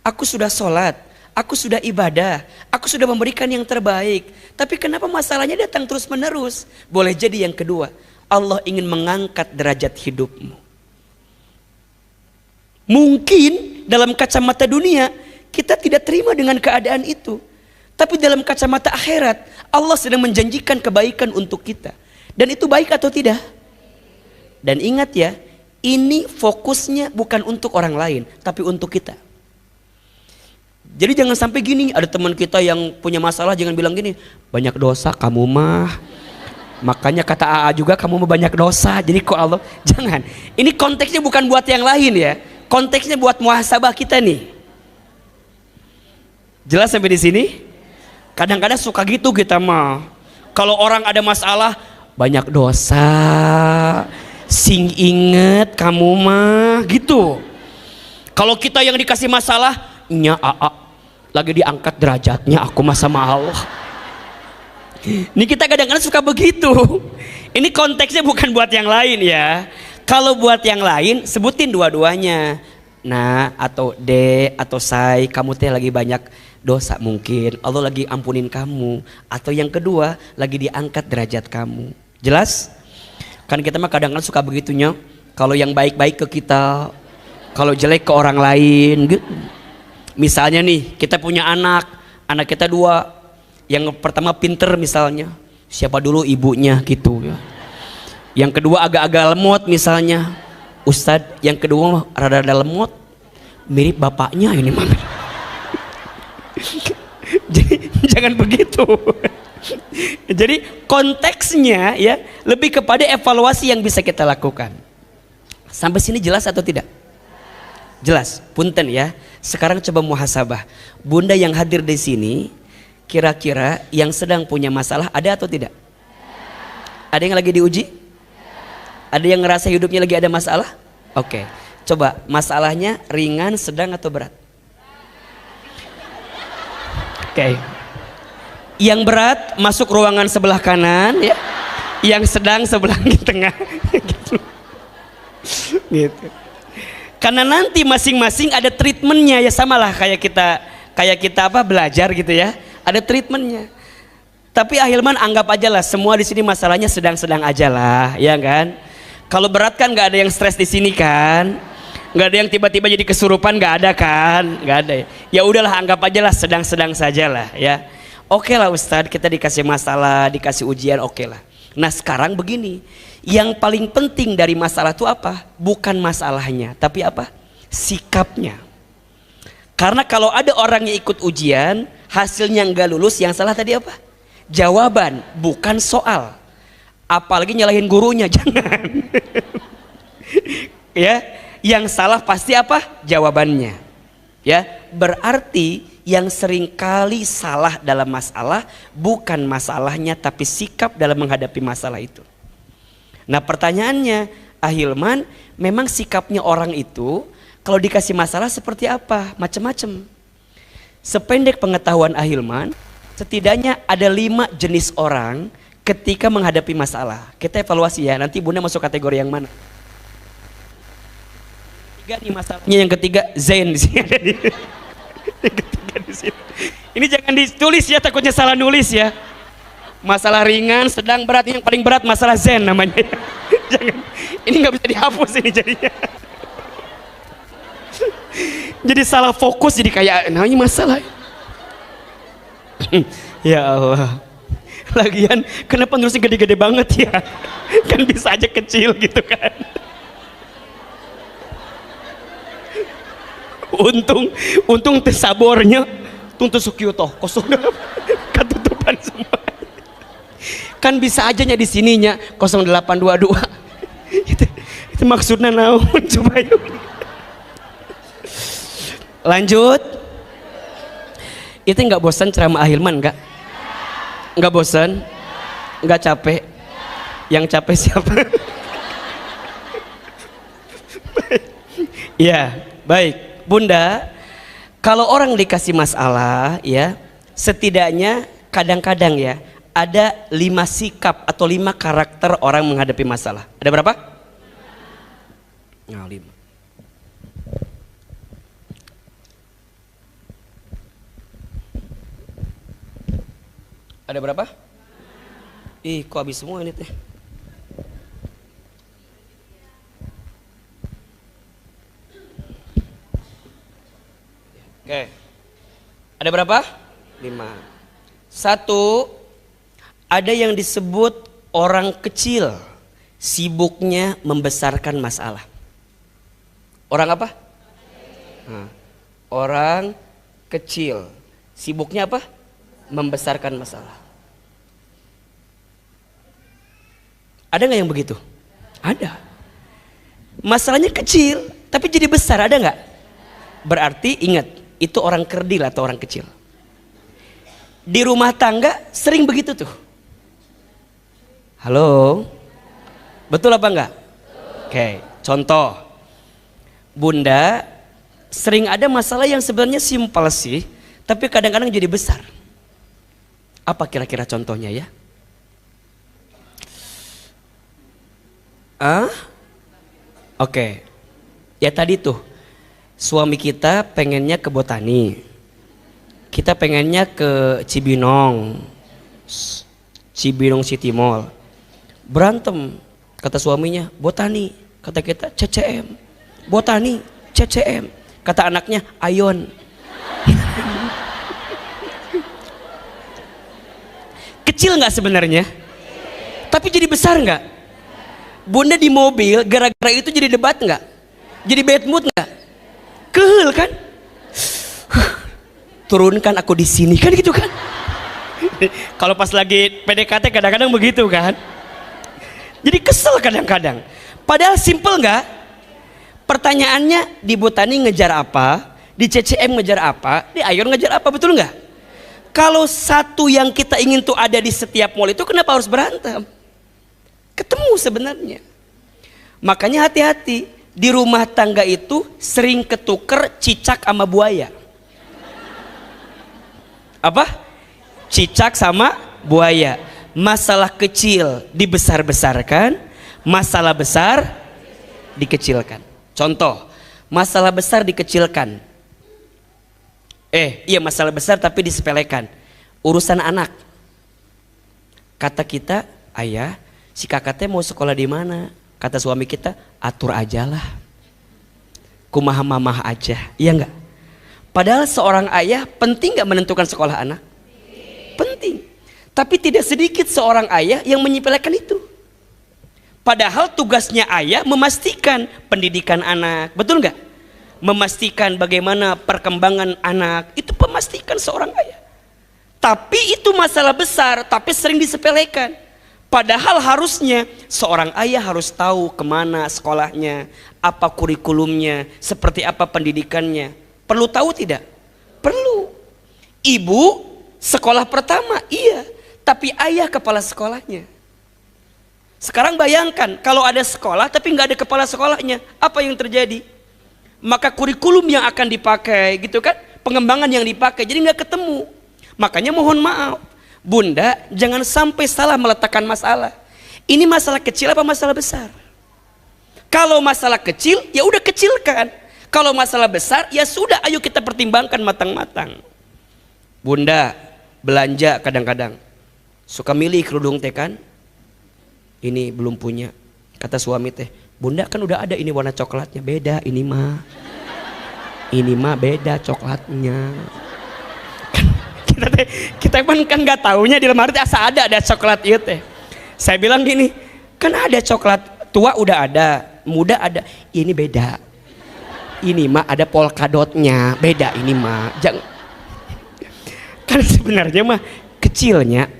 aku sudah sholat, aku sudah ibadah, aku sudah memberikan yang terbaik, tapi kenapa masalahnya datang terus menerus? Boleh jadi yang kedua, Allah ingin mengangkat derajat hidupmu. Mungkin dalam kacamata dunia kita tidak terima dengan keadaan itu, tapi dalam kacamata akhirat Allah sedang menjanjikan kebaikan untuk kita. Dan itu baik atau tidak? Dan ingat ya, ini fokusnya bukan untuk orang lain, tapi untuk kita. Jadi jangan sampai gini, ada teman kita yang punya masalah, jangan bilang gini, banyak dosa kamu mah, Makanya kata AA juga kamu mau banyak dosa. Jadi kok Allah jangan. Ini konteksnya bukan buat yang lain ya. Konteksnya buat muhasabah kita nih. Jelas sampai di sini? Kadang-kadang suka gitu kita mah. Kalau orang ada masalah banyak dosa. Sing inget kamu mah gitu. Kalau kita yang dikasih masalah, nya AA lagi diangkat derajatnya aku mah sama Allah. Ini kita kadang-kadang suka begitu. Ini konteksnya bukan buat yang lain ya. Kalau buat yang lain sebutin dua-duanya. Nah atau D atau say, kamu teh lagi banyak dosa mungkin. Allah lagi ampunin kamu. Atau yang kedua lagi diangkat derajat kamu. Jelas? Kan kita mah kadang-kadang suka begitunya. Kalau yang baik-baik ke kita, kalau jelek ke orang lain gitu. Misalnya nih kita punya anak kita dua. Yang pertama pinter misalnya, siapa dulu ibunya gitu ya. Yang kedua agak-agak lemot misalnya, Ustadz yang kedua rada-rada lemot, mirip bapaknya ini mah. Jadi jangan begitu. Jadi konteksnya ya lebih kepada evaluasi yang bisa kita lakukan. Sampai sini jelas atau tidak? Jelas. Punten ya. Sekarang coba muhasabah. Bunda yang hadir di sini, kira-kira yang sedang punya masalah ada atau tidak? Ada yang lagi diuji? Ada yang ngerasa hidupnya lagi ada masalah? Oke. Coba masalahnya ringan, sedang atau berat? Oke. Yang berat masuk ruangan sebelah kanan ya. Yang sedang sebelah di tengah gitu. Gitu. Karena nanti masing-masing ada treatmentnya ya, samalah kayak kita apa belajar gitu ya. Ada treatmentnya. Tapi Ahilman anggap aja lah semua di sini masalahnya sedang-sedang aja lah, ya kan? Kalau berat kan nggak ada yang stres di sini kan? Nggak ada yang tiba-tiba jadi kesurupan, nggak ada kan? Nggak ada. Ya udahlah anggap aja lah sedang-sedang saja lah, ya. Oke lah Ustadz, kita dikasih masalah, dikasih ujian, oke lah. Nah sekarang begini, yang paling penting dari masalah itu apa? Bukan masalahnya, tapi apa? Sikapnya. Karena kalau ada orang yang ikut ujian, hasilnya nggak lulus, yang salah tadi apa? Jawaban, bukan soal. Apalagi nyalahin gurunya, jangan. Ya, yang salah pasti apa? Jawabannya. Ya, berarti yang seringkali salah dalam masalah bukan masalahnya, tapi sikap dalam menghadapi masalah itu. Nah, pertanyaannya, Ahilman, memang sikapnya orang itu kalau dikasih masalah seperti apa? Macam-macam. Sependek pengetahuan Ahilman, setidaknya ada 5 jenis orang ketika menghadapi masalah. Kita evaluasi ya, nanti Bunda masuk kategori yang mana? Tiga nih masalahnya, yang ketiga Zain di sini. Yang ketiga di sini. Ini jangan ditulis ya, takutnya salah nulis ya. Masalah ringan, sedang, berat, yang paling berat masalah Zain namanya. Jangan, ini nggak bisa dihapus ini jadinya. Jadi salah fokus, jadi kayak namanya masalah. Ya Allah. Lagian kenapa nulisnya gede-gede banget ya? Kan bisa aja kecil gitu kan. Untung tesabornya tuntu sukyuto kosong ketutupan semua. Kan bisa aja nya di sininya 0822. Itu maksudnya naon coba yuk. Lanjut. Itu nggak bosan ceramah Ahilman nggak? Nggak bosan? Nggak capek? Yang capek siapa? Ya, baik. Bunda, kalau orang dikasih masalah ya, setidaknya kadang-kadang ya ada 5 sikap atau 5 karakter orang menghadapi masalah. Ada berapa? Nah, 5. Ada berapa? Ih, kok habis semua ini teh? Oke. Ada berapa? 5. 1, ada yang disebut orang kecil, sibuknya membesarkan masalah. Orang apa? Nah, orang kecil, sibuknya apa? Membesarkan masalah. Ada nggak yang begitu? Ada. Masalahnya kecil, tapi jadi besar, ada nggak? Berarti ingat, itu orang kerdil atau orang kecil. Di rumah tangga sering begitu tuh. Halo? Betul apa enggak? Oke, contoh. Bunda, sering ada masalah yang sebenarnya simpel sih, tapi kadang-kadang jadi besar. Apa kira-kira contohnya ya? Oke. Ya tadi tuh, suami kita pengennya ke Botani. Kita pengennya ke Cibinong City Mall. Berantem, kata suaminya Botani, kata kita CCM. Botani, CCM, kata anaknya Ayon. Kecil nggak sebenarnya, tapi jadi besar nggak? Bunda di mobil gara-gara itu jadi debat nggak? Jadi bad mood nggak? Kehel kan? Turunkan aku di sini kan gitu kan? Kalau pas lagi PDKT kadang-kadang begitu kan? Jadi kesel kadang-kadang. Padahal simple nggak? Pertanyaannya di Botani ngejar apa? Di CCM ngejar apa? Di Ayon ngejar apa? Betul nggak? Kalau satu yang kita ingin tuh ada di setiap mall itu, kenapa harus berantem? Ketemu sebenarnya. Makanya hati-hati, di rumah tangga itu sering ketuker cicak sama buaya. Apa? Cicak sama buaya. Masalah kecil dibesar-besarkan, masalah besar dikecilkan. Contoh, masalah besar dikecilkan. Iya, masalah besar tapi disepelekan. Urusan anak. Kata kita, ayah, si kakak teh mau sekolah di mana? Kata suami kita, atur aja lah. Kumaha mamah aja, iya enggak? Padahal seorang ayah penting enggak menentukan sekolah anak? Penting. Tapi tidak sedikit seorang ayah yang menyepelekan itu. Padahal tugasnya ayah memastikan pendidikan anak, betul enggak? Memastikan bagaimana perkembangan anak, itu memastikan seorang ayah. Tapi itu masalah besar, tapi sering disepelekan. Padahal harusnya seorang ayah harus tahu kemana sekolahnya, apa kurikulumnya, seperti apa pendidikannya. Perlu tahu tidak? Perlu. Ibu sekolah pertama, iya. Tapi ayah kepala sekolahnya. Sekarang bayangkan kalau ada sekolah tapi nggak ada kepala sekolahnya, apa yang terjadi? Maka kurikulum yang akan dipakai gitu kan, pengembangan yang dipakai jadi nggak ketemu. Makanya mohon maaf, Bunda jangan sampai salah meletakkan masalah. Ini masalah kecil apa masalah besar? Kalau masalah kecil ya udah kecilkan. Kalau masalah besar ya sudah, ayo kita pertimbangkan matang-matang. Bunda belanja kadang-kadang suka milih kerudung teh kan, ini belum punya, kata suami teh, Bunda kan udah ada ini warna coklatnya, beda ini mah beda coklatnya. Kita kan nggak taunya di lemari asa ada coklat itu teh. Saya bilang gini, kan ada coklat tua udah ada, muda ada, ini beda, ini mah ada polkadotnya, beda ini mah. Jangan, kan sebenarnya mah kecilnya,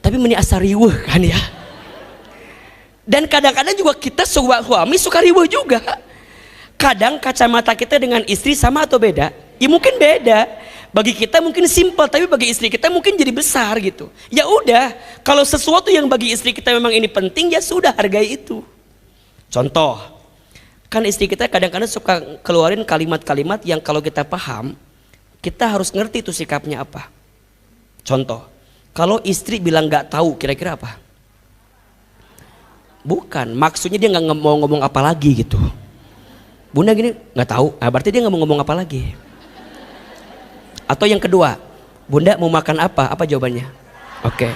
tapi meni asa riweuh kan ya. Dan kadang-kadang juga kita suami suka riweuh juga. Kadang kacamata kita dengan istri sama atau beda? Ya mungkin beda. Bagi kita mungkin simpel, tapi bagi istri kita mungkin jadi besar gitu. Ya udah, kalau sesuatu yang bagi istri kita memang ini penting, ya sudah hargai itu. Contoh, kan istri kita kadang-kadang suka keluarin kalimat-kalimat yang kalau kita paham, kita harus ngerti itu sikapnya apa. Contoh, kalau istri bilang nggak tahu, kira-kira apa? Bukan, maksudnya dia nggak mau ngomong apa lagi gitu. Bunda gini, nggak tahu, nah berarti dia nggak mau ngomong apa lagi. Atau yang kedua, Bunda mau makan apa? Apa jawabannya? Oke.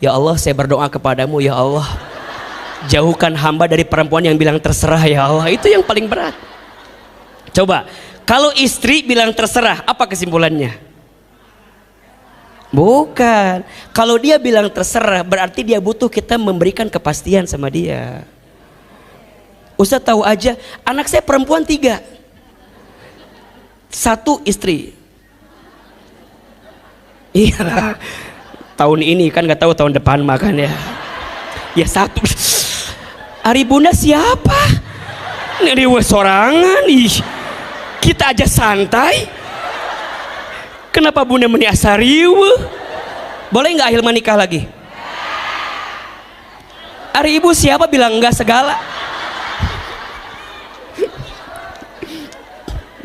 Ya Allah, saya berdoa kepadamu, ya Allah, jauhkan hamba dari perempuan yang bilang terserah, ya Allah. Itu yang paling berat. Coba, kalau istri bilang terserah, apa kesimpulannya? Bukan. Kalau dia bilang terserah, berarti dia butuh kita memberikan kepastian sama dia. Ustaz tahu aja, anak saya perempuan 3, 1 istri. Iya. Tahun ini kan nggak tahu tahun depan makan ya. Ya satu. Ari bunda siapa? Ini sorangan. Ih, kita aja santai. Kenapa bunda meniasa riwe? Boleh nggak Ahilman nikah lagi? Ari ibu siapa bilang enggak segala?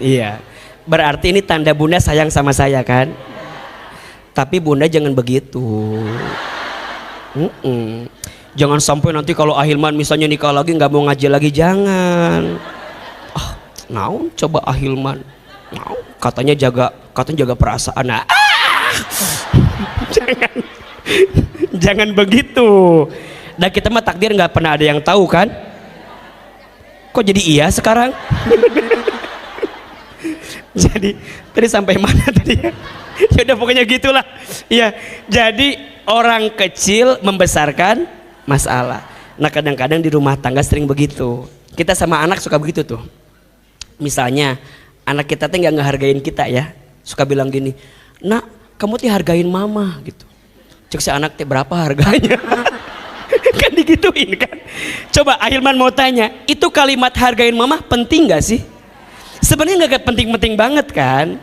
Iya, berarti ini tanda bunda sayang sama saya kan? Tapi bunda jangan begitu. Jangan sampai nanti kalau Ahilman misalnya nikah lagi nggak mau ngaji lagi, jangan. Naon coba Ahilman? Katanya jaga perasaan. Jangan begitu. Nah kita mah takdir nggak pernah ada yang tahu kan? Kok jadi iya sekarang? Jadi tadi sampai mana tadi ya? Ya udah pokoknya gitulah. Iya. Jadi orang kecil membesarkan masalah. Nah kadang-kadang di rumah tangga sering begitu. Kita sama anak suka begitu tuh. Misalnya anak kita tuh nggak ngehargain kita ya. Suka bilang gini, nak kamu tuh hargain mama gitu. Cek si anak teh berapa harganya? Kan digituin kan. Coba Ahilman mau tanya, itu kalimat hargain mama penting gak sih? Sebenarnya nggak penting-penting banget kan.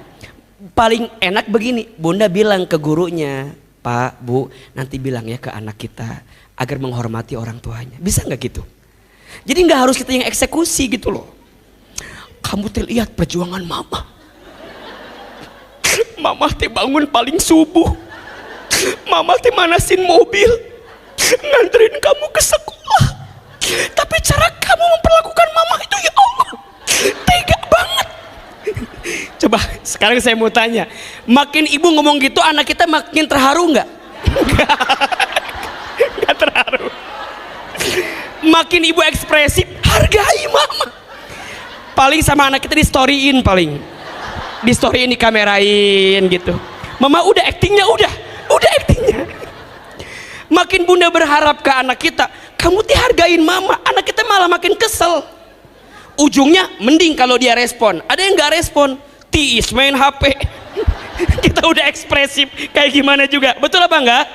Paling enak begini, bunda bilang ke gurunya, Pak, Bu, nanti bilang ya ke anak kita agar menghormati orang tuanya. Bisa nggak gitu? Jadi nggak harus kita yang eksekusi gitu loh. Kamu tuh lihat perjuangan mama. Mama teh bangun paling subuh. Mama teh manasin mobil, nganterin kamu ke sekolah. Tapi cara kamu memperlakukan mama itu ya Allah, tega banget. Coba sekarang saya mau tanya, makin ibu ngomong gitu anak kita makin terharu nggak? Nggak terharu. Makin ibu ekspresif, hargai mama. Paling sama anak kita di storyin, paling di storyin, dikamerain gitu. Mama udah actingnya udah actingnya. Makin bunda berharap ke anak kita, kamu dihargain mama, anak kita malah makin kesel. Ujungnya mending kalau dia respon. Ada yang nggak respon, tiis main HP. Kita udah ekspresif kayak gimana juga, betul apa enggak?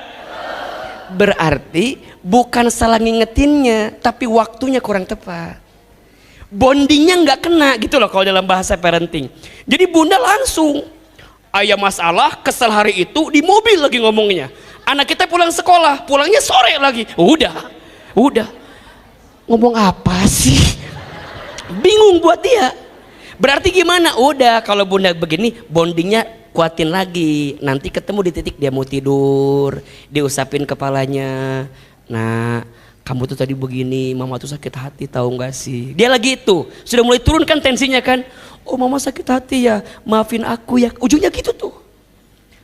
Berarti bukan salah ngingetinnya, tapi waktunya kurang tepat. Bondingnya nggak kena gitu loh kalau dalam bahasa parenting. Jadi bunda langsung, ayah masalah kesel hari itu di mobil lagi ngomongnya. Anak kita pulang sekolah, pulangnya sore lagi. Udah ngomong apa sih? Bingung buat dia. Berarti gimana? Udah kalau bunda begini, bondingnya kuatin lagi. Nanti ketemu di titik dia mau tidur, diusapin kepalanya. Nah, kamu tuh tadi begini, mama tuh sakit hati, tahu nggak sih? Dia lagi itu sudah mulai turun kan tensinya kan? Oh mama sakit hati ya, maafin aku ya. Ujungnya gitu tuh.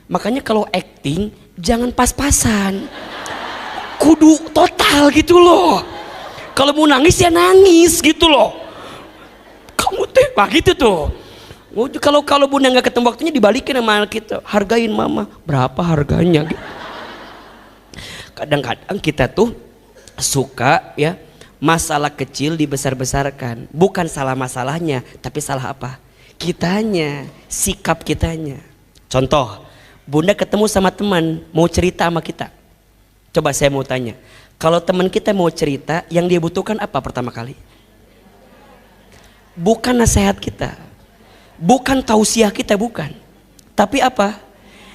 Makanya kalau acting jangan pas-pasan, kudu total gitu loh. Kalau mau nangis ya nangis gitu loh. Kamu teh gitu tuh. Kalau bunda nggak ketemu waktunya dibalikin sama kita, hargain mama, berapa harganya? Gitu. Kadang-kadang kita tuh suka ya masalah kecil dibesar-besarkan. Bukan salah masalahnya, tapi salah apa? Kitanya, sikap kitanya. Contoh, bunda ketemu sama teman mau cerita sama kita. Coba saya mau tanya, kalau teman kita mau cerita, yang dia butuhkan apa pertama kali? Bukan nasihat kita, bukan tausiah kita, bukan. Tapi apa?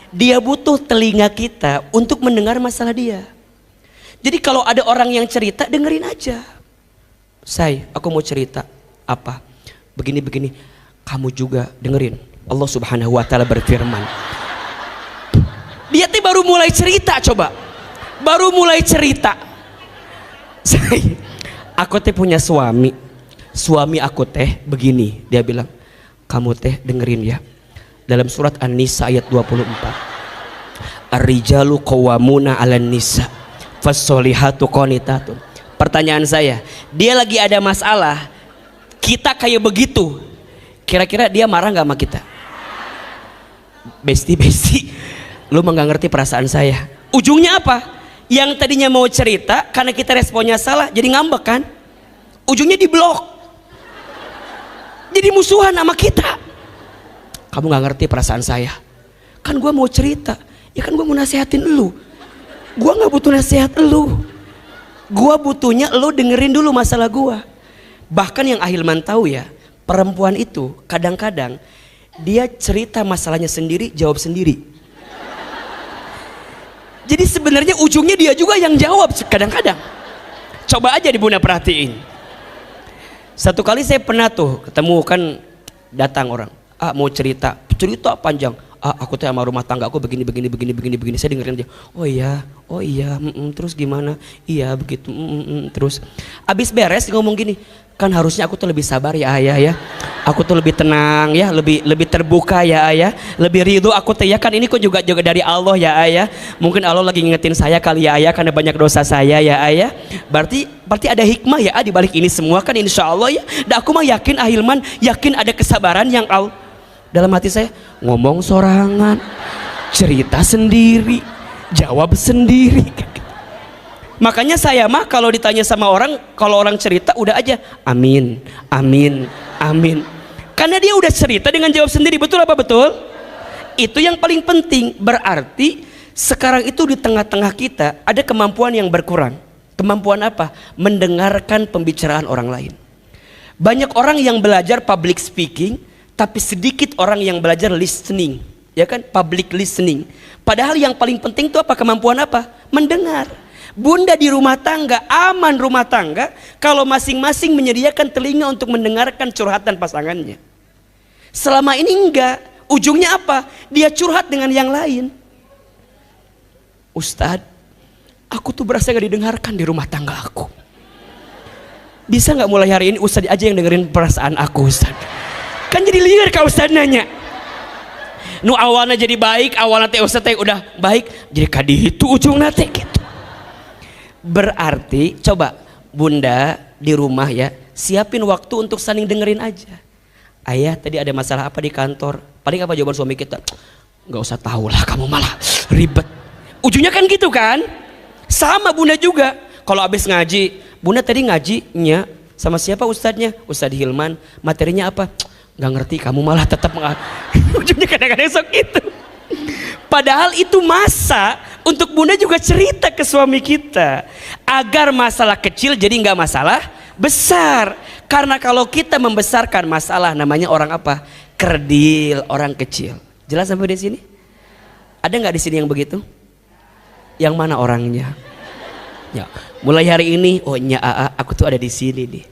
Dia butuh telinga kita untuk mendengar masalah dia. Jadi kalau ada orang yang cerita, dengerin aja. Aku mau cerita apa? Begini-begini. Kamu juga dengerin. Allah Subhanahu wa taala berfirman. Dia tuh baru mulai cerita, coba. Baru mulai cerita. Aku teh punya suami. Suami aku teh begini, dia bilang, kamu teh dengerin ya. Dalam surat An-Nisa ayat 24. Ar-rijalu qawwamuna 'alan nisa. Fas-solihatu qanitatun. Pertanyaan saya, dia lagi ada masalah, kita kayak begitu. Kira-kira dia marah nggak sama kita? Besti, lu mah nggak ngerti perasaan saya. Ujungnya apa? Yang tadinya mau cerita, karena kita responnya salah, jadi ngambek kan? Ujungnya diblok. Jadi musuhan sama kita. Kamu nggak ngerti perasaan saya. Kan gue mau cerita, ya kan gue mau nasehatin lu. Gue nggak butuh nasihat lu. Gua butuhnya lo dengerin dulu masalah gua. Bahkan yang Ahilman tahu ya, perempuan itu kadang-kadang dia cerita masalahnya sendiri, jawab sendiri. Jadi sebenarnya ujungnya dia juga yang jawab kadang-kadang. Coba aja di Bunda perhatiin. Satu kali saya pernah tuh ketemu kan, datang orang, mau cerita panjang. Aku tuh sama rumah tangga aku begini. Saya dengerin aja. Oh iya, terus gimana? Iya begitu, terus. Abis beres ngomong gini, kan harusnya aku tuh lebih sabar ya ayah ya. Aku tuh lebih tenang ya, lebih terbuka ya ayah. Lebih ridho aku tuh ya, kan ini kok juga dari Allah ya ayah. Mungkin Allah lagi ngingetin saya kali ya ayah, karena banyak dosa saya ya ayah. Berarti ada hikmah ya di balik ini semua kan, insya Allah ya. Dan aku mah yakin, Ahilman yakin ada kesabaran yang Allah. Dalam hati saya, ngomong sorangan, cerita sendiri, jawab sendiri. Makanya saya mah kalau ditanya sama orang, kalau orang cerita udah aja amin. Karena dia udah cerita dengan jawab sendiri, betul apa betul? Itu yang paling penting. Berarti sekarang itu di tengah-tengah kita ada kemampuan yang berkurang. Kemampuan apa? Mendengarkan pembicaraan orang lain. Banyak orang yang belajar public speaking, tapi sedikit orang yang belajar listening, ya kan, public listening. Padahal yang paling penting itu apa? Kemampuan apa? Mendengar. Bunda di rumah tangga, aman rumah tangga kalau masing-masing menyediakan telinga untuk mendengarkan curhatan pasangannya. Selama ini enggak, ujungnya apa? Dia curhat dengan yang lain. Ustadz, aku tuh berasa gak didengarkan di rumah tangga aku. Bisa gak mulai hari ini Ustadz aja yang dengerin perasaan aku, Ustadz? Kan jadi liar kalau Ustadz nanya. Nu awalnya jadi baik, awalnya teh Ustadz teh udah baik, jadi kaditu ujungnya teh gitu. Berarti coba Bunda di rumah ya, siapin waktu untuk saling dengerin aja. Ayah tadi ada masalah apa di kantor? Paling apa jawaban suami kita? Gak usah tahu lah, kamu malah ribet. Ujungnya kan gitu kan? Sama Bunda juga. Kalau habis ngaji, Bunda tadi ngajinya sama siapa ustadznya? Ustadz Hilman. Materinya apa? Gak ngerti, kamu malah tetap ujungnya kadang-kadang sok itu. Padahal itu masa untuk Bunda juga cerita ke suami kita agar masalah kecil jadi nggak masalah besar. Karena kalau kita membesarkan masalah namanya orang apa? Kerdil, orang kecil. Jelas sampai di sini? Ada nggak di sini yang begitu? Yang mana orangnya? Ya, mulai hari ini, oh nya aku tuh ada di sini nih.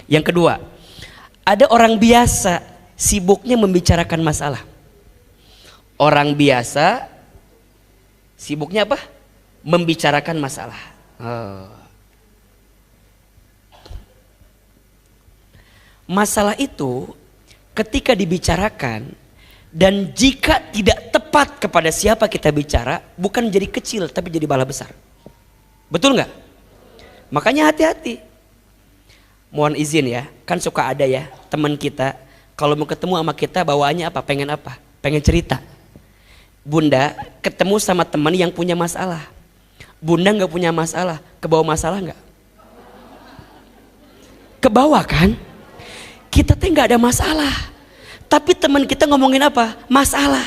Yang kedua, ada orang biasa sibuknya membicarakan masalah. Orang biasa sibuknya apa? Membicarakan masalah. Masalah itu ketika dibicarakan dan jika tidak tepat kepada siapa kita bicara, bukan jadi kecil tapi jadi bala besar. Betul nggak? Makanya hati-hati. Mohon izin ya, kan suka ada ya teman kita kalau mau ketemu sama kita bawaannya apa? Pengen apa? Pengen cerita. Bunda ketemu sama teman yang punya masalah. Bunda nggak punya masalah, kebawa masalah nggak? Kebawa kan? Kita teh nggak ada masalah, tapi teman kita ngomongin apa? Masalah.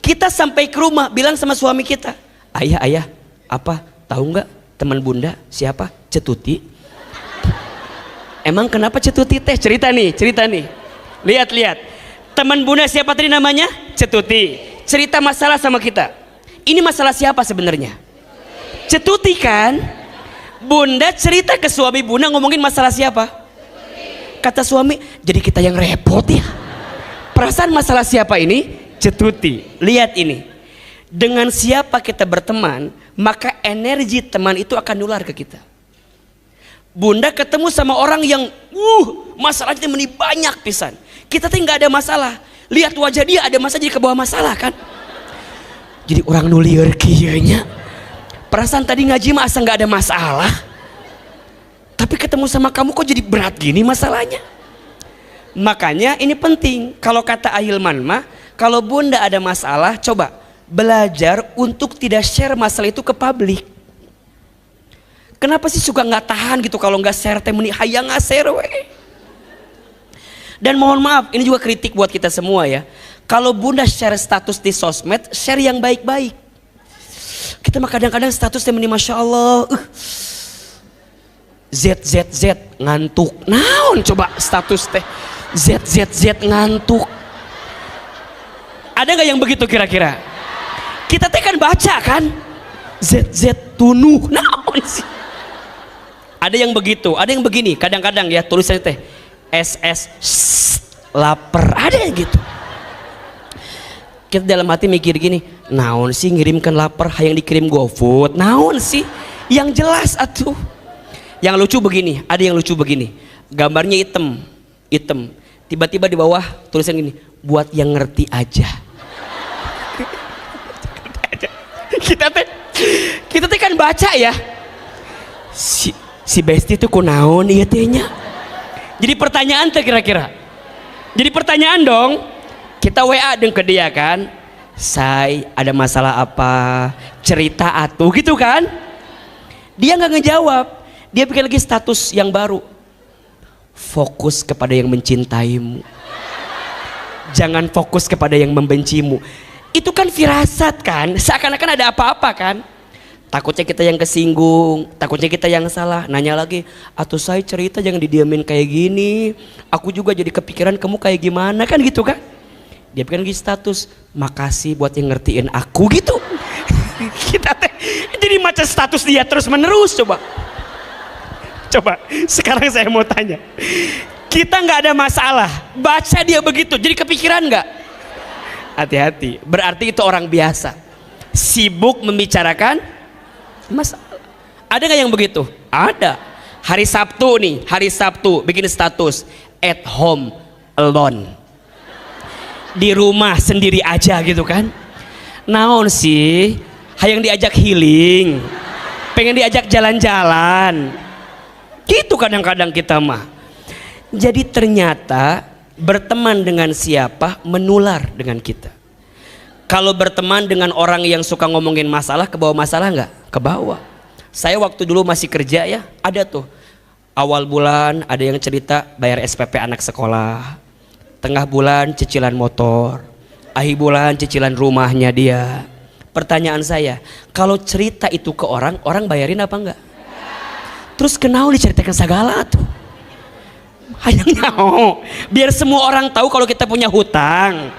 Kita sampai ke rumah bilang sama suami kita, ayah, apa? Tahu nggak teman Bunda siapa? Cetuti. Emang kenapa Cetuti teh? Cerita nih. Lihat. Teman Bunda siapa tadi namanya? Cetuti. Cerita masalah sama kita. Ini masalah siapa sebenarnya? Cetuti kan? Bunda cerita ke suami Bunda ngomongin masalah siapa? Kata suami, jadi kita yang repot ya. Perasaan masalah siapa ini? Cetuti. Lihat ini. Dengan siapa kita berteman, maka energi teman itu akan nular ke kita. Bunda ketemu sama orang yang masalahnya meni banyak pisan. Kita tuh nggak ada masalah. Lihat wajah dia ada masalah jadi kebawa masalah kan. Jadi orang nulier kiyanya. Perasaan tadi ngaji mah asa nggak ada masalah. Tapi ketemu sama kamu kok jadi berat gini masalahnya. Makanya ini penting. Kalau kata Ahilman mah, kalau Bunda ada masalah, coba belajar untuk tidak share masalah itu ke publik. Kenapa sih suka nggak tahan gitu kalau nggak share teh meni hayang nge-share we. Dan mohon maaf, ini juga kritik buat kita semua ya. Kalau Bunda share status di sosmed, share yang baik-baik. Kita mah kadang-kadang statusnya meni masya Allah. ZZZ ngantuk. Naon coba status teh ZZZ ngantuk. Ada nggak yang begitu kira-kira? Kita teh kan baca kan, ZZ tunuh. Naon sih? Ada yang begitu, ada yang begini. Kadang-kadang ya tulisannya teh SS lapar. Ada yang gitu. Kita dalam hati mikir gini, naon sih ngirimkan lapar, hayang dikirim GoFood, naon sih? Yang jelas atuh. Yang lucu begini, ada yang lucu begini, gambarnya hitam, tiba-tiba di bawah tulisan gini, buat yang ngerti aja. kita teh kan baca ya, si Besti tuh kunaon ieu teh nya. Jadi pertanyaan teh kira-kira, jadi pertanyaan dong. Kita WA deng ke dia kan, say ada masalah apa, cerita atuh gitu kan. Dia nggak ngejawab, dia bikin lagi status yang baru, fokus kepada yang mencintaimu, jangan fokus kepada yang membencimu. Itu kan firasat kan, seakan-akan ada apa-apa kan. Takutnya kita yang kesinggung, takutnya kita yang salah. Nanya lagi, atuh say cerita jangan didiamin kayak gini, aku juga jadi kepikiran kamu kayak gimana kan gitu kan. Dia bikin lagi status, makasih buat yang ngertiin aku gitu. Kita teh jadi macam status dia terus menerus. Coba sekarang saya mau tanya, kita nggak ada masalah, baca dia begitu, jadi kepikiran nggak? Hati-hati, berarti itu orang biasa, sibuk membicarakan masalah. Ada nggak yang begitu? Ada. Hari Sabtu nih, hari Sabtu bikin status, at home alone. Di rumah sendiri aja gitu kan. Naon sih, hayang diajak healing, pengen diajak jalan-jalan gitu kadang-kadang kita mah. Jadi ternyata berteman dengan siapa menular dengan kita. Kalau berteman dengan orang yang suka ngomongin masalah, ke bawah masalah nggak? Ke bawah. Saya waktu dulu masih kerja ya, ada tuh awal bulan ada yang cerita bayar SPP anak sekolah, tengah bulan cicilan motor, akhir bulan cicilan rumahnya dia. Pertanyaan saya, kalau cerita itu ke orang, orang bayarin apa enggak? Terus kenal diceritakan segala tuh. Hanya nyaho, biar semua orang tahu kalau kita punya hutang.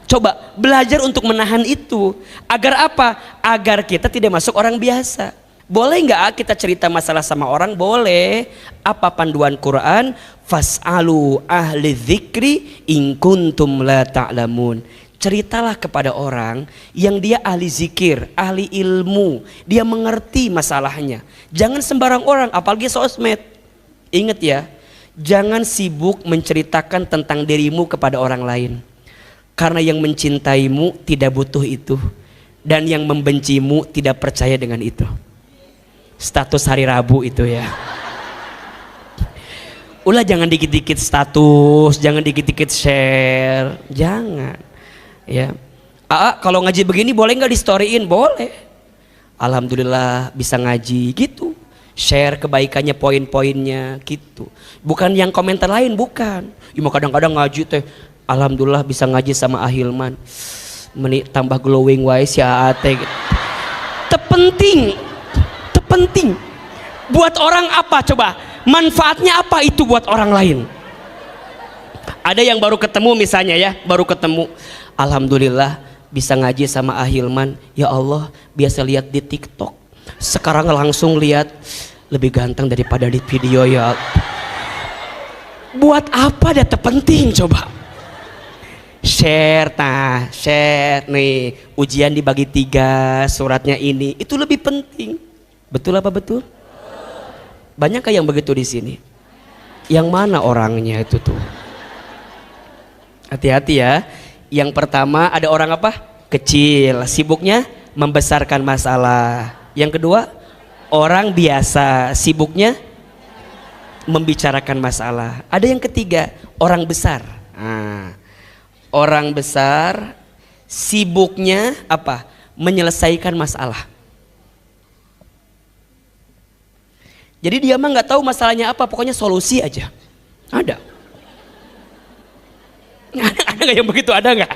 Coba belajar untuk menahan itu. Agar apa? Agar kita tidak masuk orang biasa. Boleh nggak kita cerita masalah sama orang? Boleh. Apa panduan Quran? Fas'alu ahli dzikri in kuntum la ta'lamun. Ceritalah kepada orang yang dia ahli zikir, ahli ilmu, dia mengerti masalahnya. Jangan sembarang orang, apalagi sosmed. Ingat ya, jangan sibuk menceritakan tentang dirimu kepada orang lain. Karena yang mencintaimu tidak butuh itu, dan yang membencimu tidak percaya dengan itu. Status hari Rabu itu ya. Ulah jangan dikit-dikit status, jangan dikit-dikit share, jangan. Ya, kalau ngaji begini boleh nggak di storyin? Boleh. Alhamdulillah bisa ngaji gitu. Share kebaikannya, poin-poinnya gitu. Bukan yang komentar lain, bukan. Cuma kadang-kadang ngaji teh, alhamdulillah bisa ngaji sama Ahilman. Meni tambah glowing wise ya ate. Gitu. Terpenting. Buat orang apa coba? Manfaatnya apa itu buat orang lain? Ada yang baru ketemu misalnya ya, baru ketemu. Alhamdulillah bisa ngaji sama Ahilman. Ya Allah, biasa lihat di TikTok. Sekarang langsung lihat lebih ganteng daripada di video ya. Buat apa dia terpenting coba? Share nih, ujian dibagi 3, suratnya ini, itu lebih penting. Betul apa betul? Banyakkah yang begitu di sini? Yang mana orangnya itu tuh? Hati-hati ya. Yang pertama ada orang apa? Kecil, sibuknya membesarkan masalah. Yang kedua, orang biasa, sibuknya membicarakan masalah. Ada yang ketiga, orang besar. Orang besar sibuknya apa? Menyelesaikan masalah. Jadi dia mah nggak tahu masalahnya apa, pokoknya solusi aja. Ada nggak yang begitu? Ada nggak?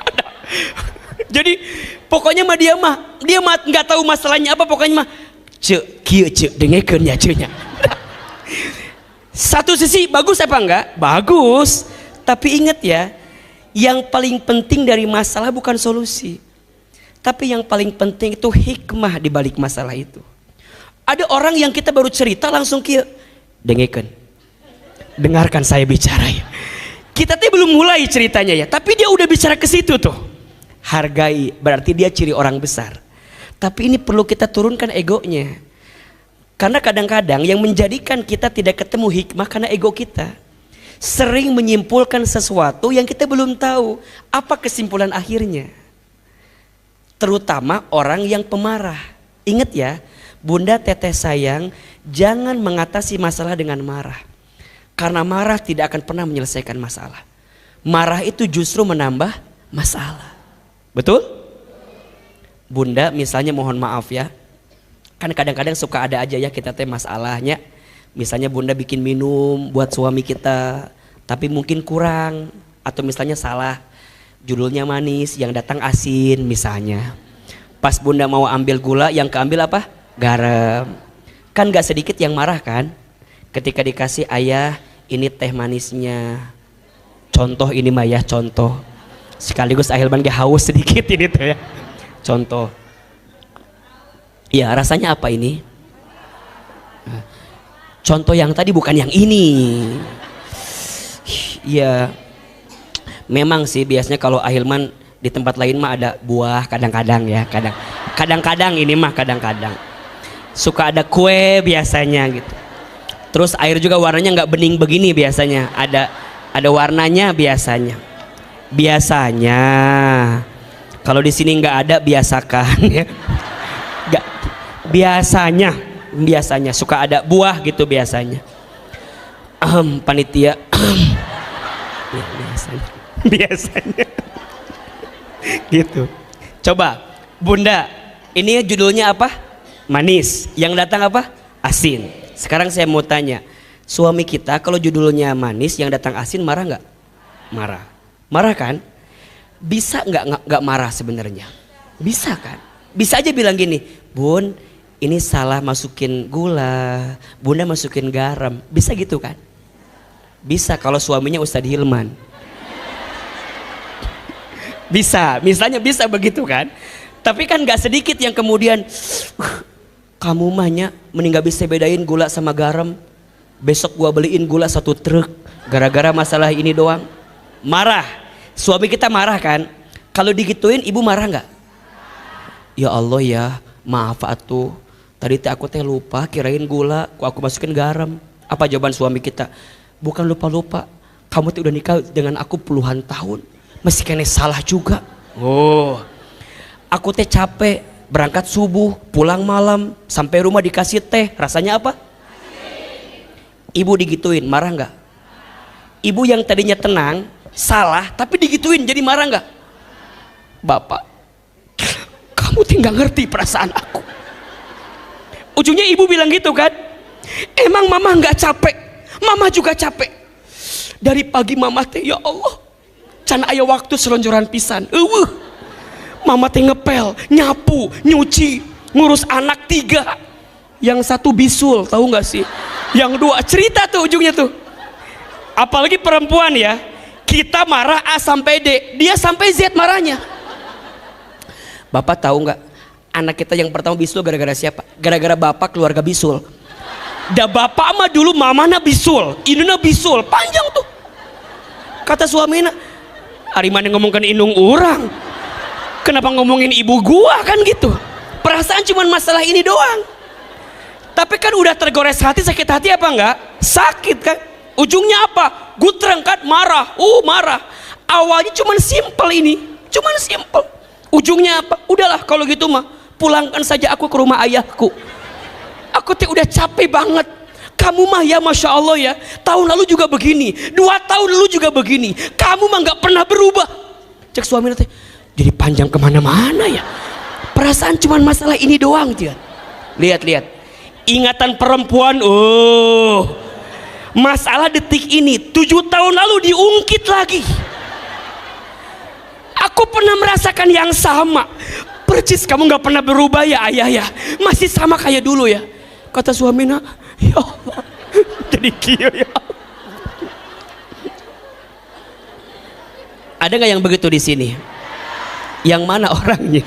Ada. Jadi pokoknya dia mah nggak tahu masalahnya apa, pokoknya mah kieu ceu dengekeun ya ceunya. Satu sisi bagus apa enggak? Bagus. Tapi ingat ya, yang paling penting dari masalah bukan solusi. Tapi yang paling penting itu hikmah di balik masalah itu. Ada orang yang kita baru cerita langsung kieu dengekeun. Dengarkan saya bicara ya. Kita tuh belum mulai ceritanya ya, tapi dia udah bicara ke situ tuh. Hargai, berarti dia ciri orang besar. Tapi ini perlu kita turunkan egonya. Karena kadang-kadang yang menjadikan kita tidak ketemu hikmah karena ego kita. Sering menyimpulkan sesuatu yang kita belum tahu apa kesimpulan akhirnya. Terutama orang yang pemarah. Ingat ya, Bunda Teteh sayang, jangan mengatasi masalah dengan marah. Karena marah tidak akan pernah menyelesaikan masalah. Marah itu justru menambah masalah. Betul? Bunda misalnya mohon maaf ya. Kan kadang-kadang suka ada aja ya kita teh masalahnya. Misalnya Bunda bikin minum buat suami kita, tapi mungkin kurang. Atau misalnya salah, judulnya manis, yang datang asin misalnya. Pas Bunda mau ambil gula, yang keambil apa? Garam. Kan gak sedikit yang marah kan? Ketika dikasih ayah ini teh manisnya, contoh ini mah ya contoh, sekaligus Ahilman ge haus sedikit ini tuh ya, contoh. Ya rasanya apa ini? Contoh yang tadi bukan yang ini. Ya memang sih biasanya kalau Ahilman di tempat lain mah ada buah kadang-kadang ya, kadang-kadang ini mah kadang-kadang suka ada kue biasanya gitu. Terus air juga warnanya nggak bening begini biasanya, ada warnanya biasanya. Biasanya kalau di sini nggak ada biasakan ya. Nggak, biasanya suka ada buah gitu biasanya. Panitia ya, biasanya gitu. Coba Bunda, ini judulnya apa? Manis. Yang datang apa? Asin. Sekarang saya mau tanya, suami kita kalau judulnya manis yang datang asin marah nggak? Marah. Marah kan? Bisa nggak marah sebenarnya? Bisa kan? Bisa aja bilang gini, Bun, ini salah masukin gula, Bunda masukin garam. Bisa gitu kan? Bisa kalau suaminya Ustadz Hilman. Bisa, misalnya bisa begitu kan? Tapi kan nggak sedikit yang kemudian kamu mahnya mending gak bisa bedain gula sama garam. Besok gua beliin gula 1 truk gara-gara masalah ini doang. Marah. Suami kita marah kan? Kalau digituin ibu marah nggak? Ya Allah ya, maaf atuh. Tadi teh aku teh lupa kirain gula, aku masukin garam. Apa jawaban suami kita? Bukan lupa-lupa. Kamu tuh udah nikah dengan aku puluhan tahun, masih kena salah juga. Oh. Aku teh capek. Berangkat subuh, pulang malam, sampai rumah dikasih teh, rasanya apa? Ibu digituin, marah nggak? Ibu yang tadinya tenang, salah, tapi digituin jadi marah nggak? Bapak, kamu tinggal ngerti perasaan aku. Ujungnya ibu bilang gitu kan? Emang mama nggak capek? Mama juga capek. Dari pagi mama teh, ya Allah, can aya waktu selonjoran pisan. Mama teh ngepel, nyapu, nyuci, ngurus anak 3. Yang 1 bisul, tahu nggak sih? Yang 2 cerita tuh ujungnya tuh. Apalagi perempuan ya, kita marah A sampai D, dia sampai Z marahnya. Bapak tahu nggak? Anak kita yang pertama bisul gara-gara siapa? Gara-gara bapak keluarga bisul. Da bapak mah dulu mamana bisul, induna bisul, panjang tuh. Kata suaminya, hari mana ngomongkan indung orang? Kenapa ngomongin ibu gua kan gitu? Perasaan cuma masalah ini doang. Tapi kan udah tergores hati, sakit hati apa enggak? Sakit kan? Ujungnya apa? Gutreng kan? Marah. Marah. Awalnya cuma simple ini. Cuma simple. Ujungnya apa? Udahlah kalau gitu mah, pulangkan saja aku ke rumah ayahku. Aku tuh udah capek banget. Kamu mah ya Masya Allah ya, tahun lalu juga begini, 2 tahun lalu juga begini. Kamu mah gak pernah berubah. Cek suami nanti, jadi panjang kemana-mana ya. Perasaan cuman masalah ini doang dia. Lihat-lihat, ingatan perempuan. Masalah detik ini 7 tahun lalu diungkit lagi. Aku pernah merasakan yang sama. Percis kamu gak pernah berubah ya ayah ya. Masih sama kayak dulu ya. kata suamina, ya Allah. Jadi kieu ya. Ada nggak yang begitu di sini? Yang mana orangnya?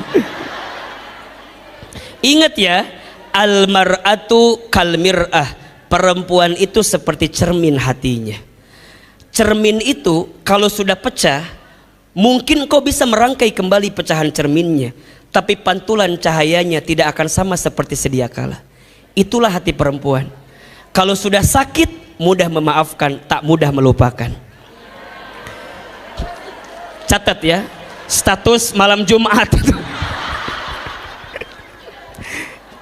Ingat ya, almar'atu kalmir'ah, perempuan itu seperti cermin hatinya. Cermin itu kalau sudah pecah, mungkin kau bisa merangkai kembali pecahan cerminnya, tapi pantulan cahayanya tidak akan sama seperti sedia kala. Itulah hati perempuan. Kalau sudah sakit, mudah memaafkan, tak mudah melupakan. Catat ya, status malam Jumat.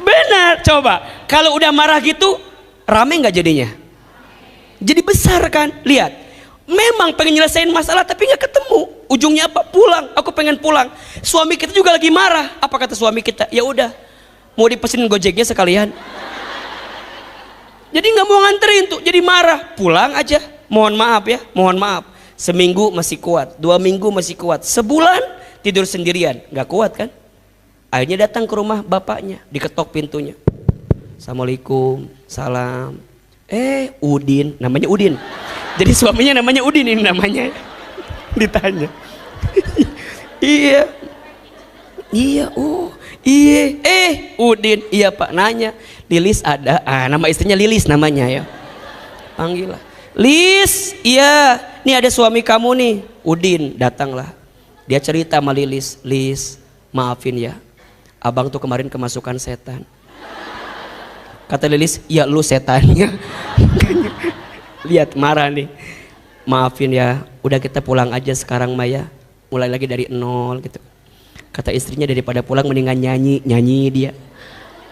Benar, coba. Kalau udah marah gitu, rame nggak jadinya? Jadi besar kan? Lihat, memang pengen nyelesain masalah tapi nggak ketemu. Ujungnya apa? Pulang. Aku pengen pulang. Suami kita juga lagi marah. Apa kata suami kita? Ya udah, mau dipesenin Gojeknya sekalian. Jadi nggak mau nganterin tuh, jadi marah. Pulang aja. Mohon maaf ya, mohon maaf. Seminggu masih kuat, 2 minggu masih kuat, sebulan tidur sendirian, nggak kuat kan? Akhirnya datang ke rumah bapaknya, diketok pintunya. Assalamualaikum, salam. Udin, namanya Udin. Jadi suaminya namanya Udin, ini namanya. Ditanya. Iya. Iya, oh, iya. Udin, iya Pak, nanya. Lilis ada, nama istrinya Lilis namanya ya. Panggil lah. Lis, iya, nih ada suami kamu nih, Udin. Datanglah, dia cerita sama Lilis. Lis, maafin ya, abang tuh kemarin kemasukan setan. Kata Lilis, ya lu setannya. Lihat marah nih. Maafin ya, udah kita pulang aja sekarang Maya, mulai lagi dari nol gitu. Kata istrinya, daripada pulang mendingan nyanyi dia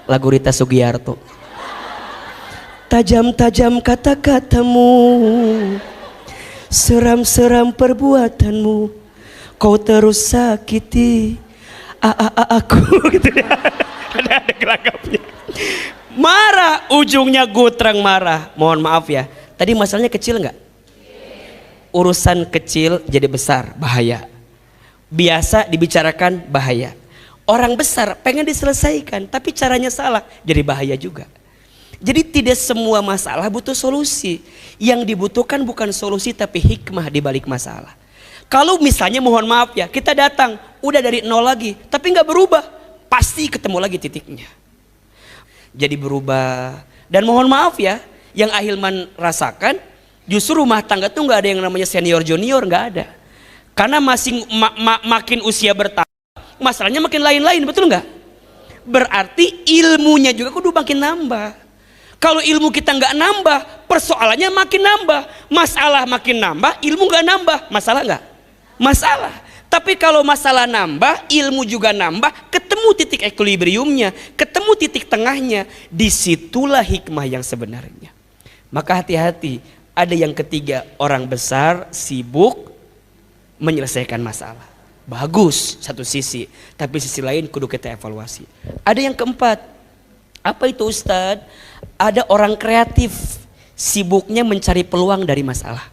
lagu Rita Sugiarto. Tajam-tajam kata-katamu, seram-seram perbuatanmu, kau terus sakiti aku gitu ya. Ada gelagapnya. Marah, ujungnya gutrang marah. Mohon maaf ya, tadi masalahnya kecil nggak? Urusan kecil jadi besar, bahaya. Biasa dibicarakan, bahaya. Orang besar pengen diselesaikan, tapi caranya salah, jadi bahaya juga. Jadi tidak semua masalah butuh solusi. Yang dibutuhkan bukan solusi tapi hikmah di balik masalah. Kalau misalnya mohon maaf ya, kita datang udah dari nol lagi tapi nggak berubah, pasti ketemu lagi titiknya. Jadi berubah. Dan mohon maaf ya, yang Ahilman rasakan justru rumah tangga tuh nggak ada yang namanya senior junior, nggak ada. Karena makin usia bertambah, masalahnya makin lain-lain, betul nggak? Berarti ilmunya juga kudu makin nambah. Kalau ilmu kita nggak nambah, persoalannya makin nambah. Masalah makin nambah, ilmu nggak nambah. Masalah nggak? Masalah. Tapi kalau masalah nambah, ilmu juga nambah, ketemu titik equilibriumnya, ketemu titik tengahnya, disitulah hikmah yang sebenarnya. Maka hati-hati, ada yang ketiga, orang besar sibuk menyelesaikan masalah. Bagus satu sisi, tapi sisi lain kudu kita evaluasi. Ada yang keempat, apa itu Ustadz? Ada orang kreatif, sibuknya mencari peluang dari masalah.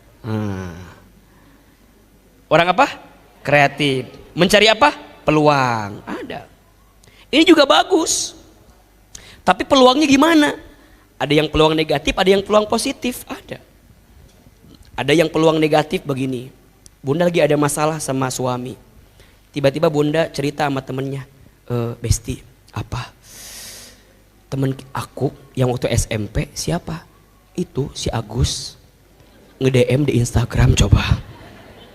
Orang apa? Kreatif, mencari apa? Peluang. Ada. Ini juga bagus. Tapi peluangnya gimana? Ada yang peluang negatif, ada yang peluang positif. Ada yang peluang negatif begini. Bunda lagi ada masalah sama suami. Tiba-tiba Bunda cerita sama temennya, Besti, apa? Temen aku yang waktu SMP siapa? Itu si Agus nge-DM di Instagram. Coba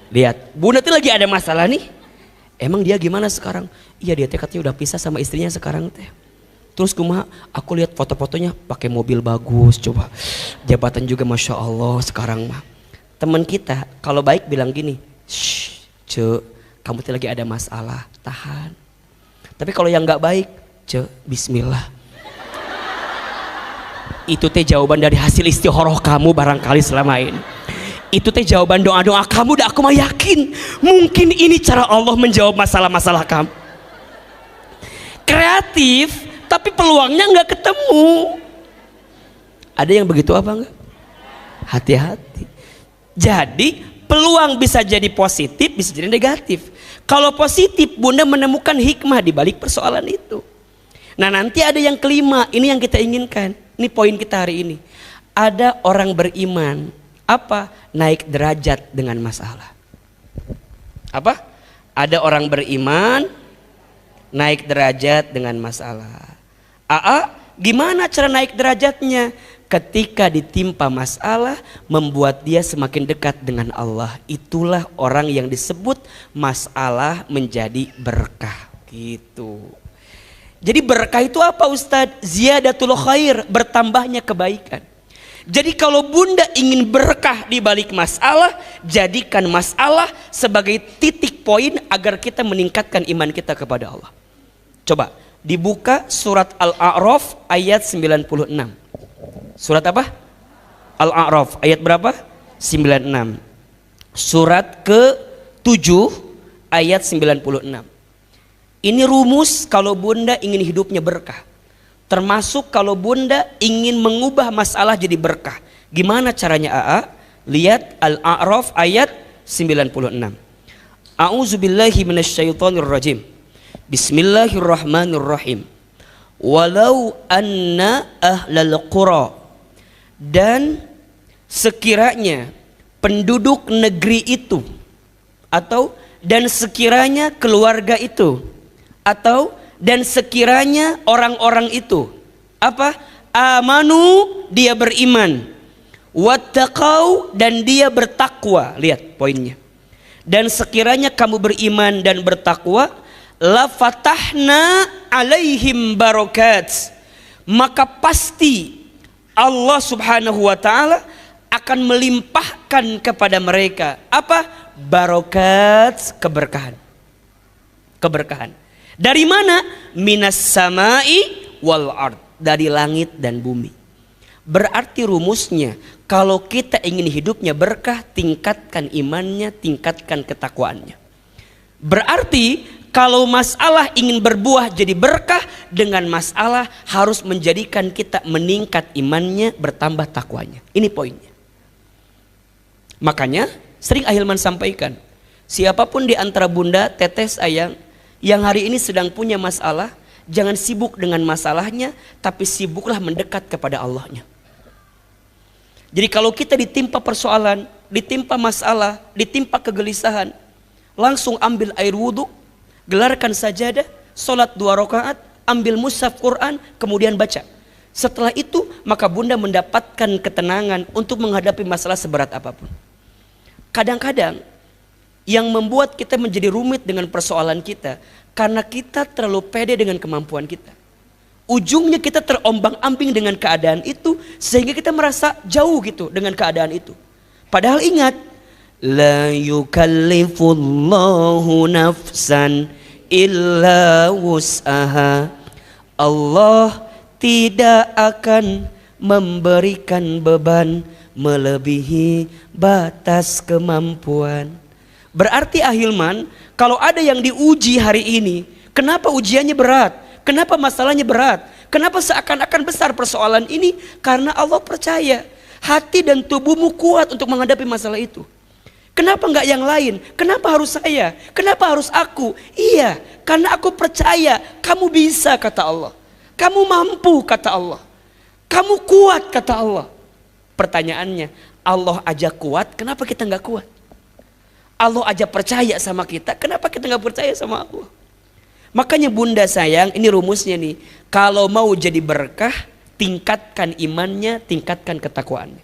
lihat, Bunda tuh lagi ada masalah nih. Emang dia gimana sekarang? Iya, dia katanya udah pisah sama istrinya sekarang teh. Terus kumaha? Aku lihat foto-fotonya pakai mobil bagus, coba jabatan juga masya Allah sekarang mah. Teman kita kalau baik bilang gini, ce, kamu tuh lagi ada masalah, tahan. Tapi kalau yang nggak baik, ce, Bismillah. Itu teh jawaban dari hasil istikharah kamu barangkali selama ini. Itu teh jawaban doa-doa kamu, dan aku mah yakin mungkin ini cara Allah menjawab masalah-masalah kamu. Kreatif tapi peluangnya nggak ketemu. Ada yang begitu apa enggak? Hati-hati. Jadi peluang bisa jadi positif, bisa jadi negatif. Kalau positif, Bunda menemukan hikmah di balik persoalan itu. Nah, nanti ada yang kelima, ini yang kita inginkan. Ini poin kita hari ini. Ada orang beriman, apa? Naik derajat dengan masalah. Apa? Ada orang beriman, naik derajat dengan masalah. Gimana cara naik derajatnya? Ketika ditimpa masalah, membuat dia semakin dekat dengan Allah. Itulah orang yang disebut masalah menjadi berkah. Gitu. Jadi berkah itu apa Ustadz? Ziyadatul khair, bertambahnya kebaikan. Jadi kalau bunda ingin berkah di balik masalah, jadikan masalah sebagai titik poin agar kita meningkatkan iman kita kepada Allah. Coba dibuka surat Al-A'raf ayat 96. Surat apa? Al-A'raf ayat berapa? 96. Surat ke-7 ayat 96. Ini rumus kalau bunda ingin hidupnya berkah. Termasuk kalau bunda ingin mengubah masalah jadi berkah. Gimana caranya AA? Lihat Al-A'raf ayat 96. A'udzubillahi minasyaitonirrajim. Bismillahirrahmanirrahim. Walau anna ahlal qura, dan sekiranya penduduk negeri itu, atau dan sekiranya keluarga itu, atau dan sekiranya orang-orang itu apa? Amanu, dia beriman, wattaqau, dan dia bertakwa. Lihat poinnya. Dan sekiranya kamu beriman dan bertakwa, la fatahna alaihim barakat, maka pasti Allah subhanahu wa ta'ala akan melimpahkan kepada mereka apa? Barakat, keberkahan. Keberkahan. Dari mana? Minas samai wal ard, dari langit dan bumi. Berarti rumusnya, kalau kita ingin hidupnya berkah, tingkatkan imannya, tingkatkan ketakwaannya. Berarti kalau masalah ingin berbuah jadi berkah, dengan masalah harus menjadikan kita meningkat imannya, bertambah takwanya. Ini poinnya. Makanya sering Ahilman sampaikan, siapapun di antara bunda, teteh sayang, yang hari ini sedang punya masalah, jangan sibuk dengan masalahnya, tapi sibuklah mendekat kepada Allahnya. Jadi kalau kita ditimpa persoalan, ditimpa masalah, ditimpa kegelisahan, langsung ambil air wudhu, gelarkan sajadah, sholat 2 rakaat, ambil mushaf Quran, kemudian baca. Setelah itu maka bunda mendapatkan ketenangan untuk menghadapi masalah seberat apapun. Kadang-kadang yang membuat kita menjadi rumit dengan persoalan kita, karena kita terlalu pede dengan kemampuan kita. Ujungnya kita terombang-ambing dengan keadaan itu, sehingga kita merasa jauh gitu dengan keadaan itu. Padahal ingat, la yukallifullahu nafsan illa wus'aha. Allah tidak akan memberikan beban melebihi batas kemampuan. Berarti Ahilman, kalau ada yang diuji hari ini, kenapa ujiannya berat? Kenapa masalahnya berat? Kenapa seakan-akan besar persoalan ini? Karena Allah percaya hati dan tubuhmu kuat untuk menghadapi masalah itu. Kenapa enggak yang lain? Kenapa harus saya? Kenapa harus aku? Iya, karena aku percaya kamu bisa, kata Allah. Kamu mampu, kata Allah. Kamu kuat, kata Allah. Pertanyaannya, Allah aja kuat, kenapa kita enggak kuat? Allah aja percaya sama kita, kenapa kita nggak percaya sama Allah? Makanya bunda sayang, ini rumusnya nih. Kalau mau jadi berkah, tingkatkan imannya, tingkatkan ketakwaannya.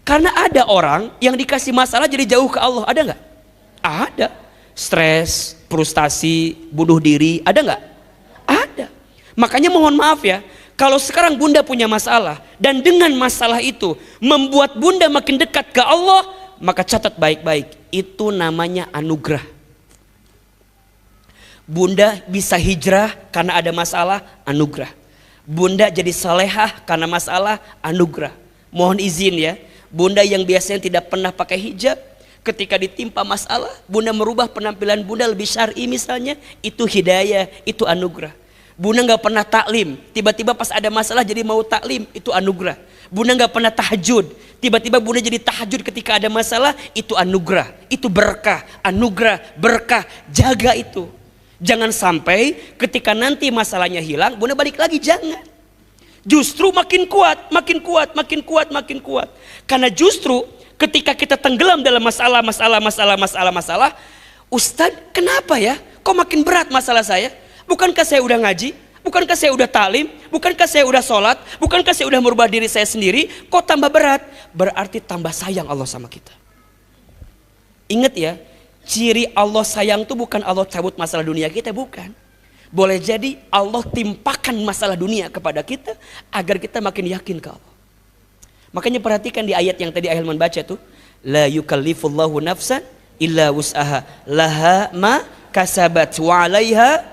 Karena ada orang yang dikasih masalah jadi jauh ke Allah, ada nggak? Ada. Stres, frustasi, bunuh diri, ada nggak? Ada. Makanya mohon maaf ya, kalau sekarang bunda punya masalah, dan dengan masalah itu membuat bunda makin dekat ke Allah, maka catat baik-baik, itu namanya anugerah. Bunda bisa hijrah karena ada masalah, anugerah. Bunda jadi salehah karena masalah, anugerah. Mohon izin ya, bunda yang biasanya tidak pernah pakai hijab, ketika ditimpa masalah, bunda merubah penampilan bunda lebih syar'i misalnya, itu hidayah, itu anugerah. Bunda nggak pernah taklim, tiba-tiba pas ada masalah jadi mau taklim, itu anugerah. Bunda nggak pernah tahajud, tiba-tiba bunda jadi tahajud ketika ada masalah, itu anugerah, itu berkah, anugerah, berkah. Jaga itu, jangan sampai ketika nanti masalahnya hilang, bunda balik lagi, jangan. Justru makin kuat, makin kuat, makin kuat, makin kuat. Karena justru ketika kita tenggelam dalam masalah, Ustadz, kenapa ya? Kok makin berat masalah saya? Bukankah saya udah ngaji? Bukankah saya udah taklim? Bukankah saya udah sholat? Bukankah saya udah merubah diri saya sendiri? Kok tambah berat? Berarti tambah sayang Allah sama kita. Ingat ya, ciri Allah sayang itu bukan Allah cabut masalah dunia kita, bukan. Boleh jadi Allah timpakan masalah dunia kepada kita agar kita makin yakin ke Allah. Makanya perhatikan di ayat yang tadi Ahilman baca tuh, la yukallifullahu nafsan illa wus'aha laha ma kasabat wa 'alaiha.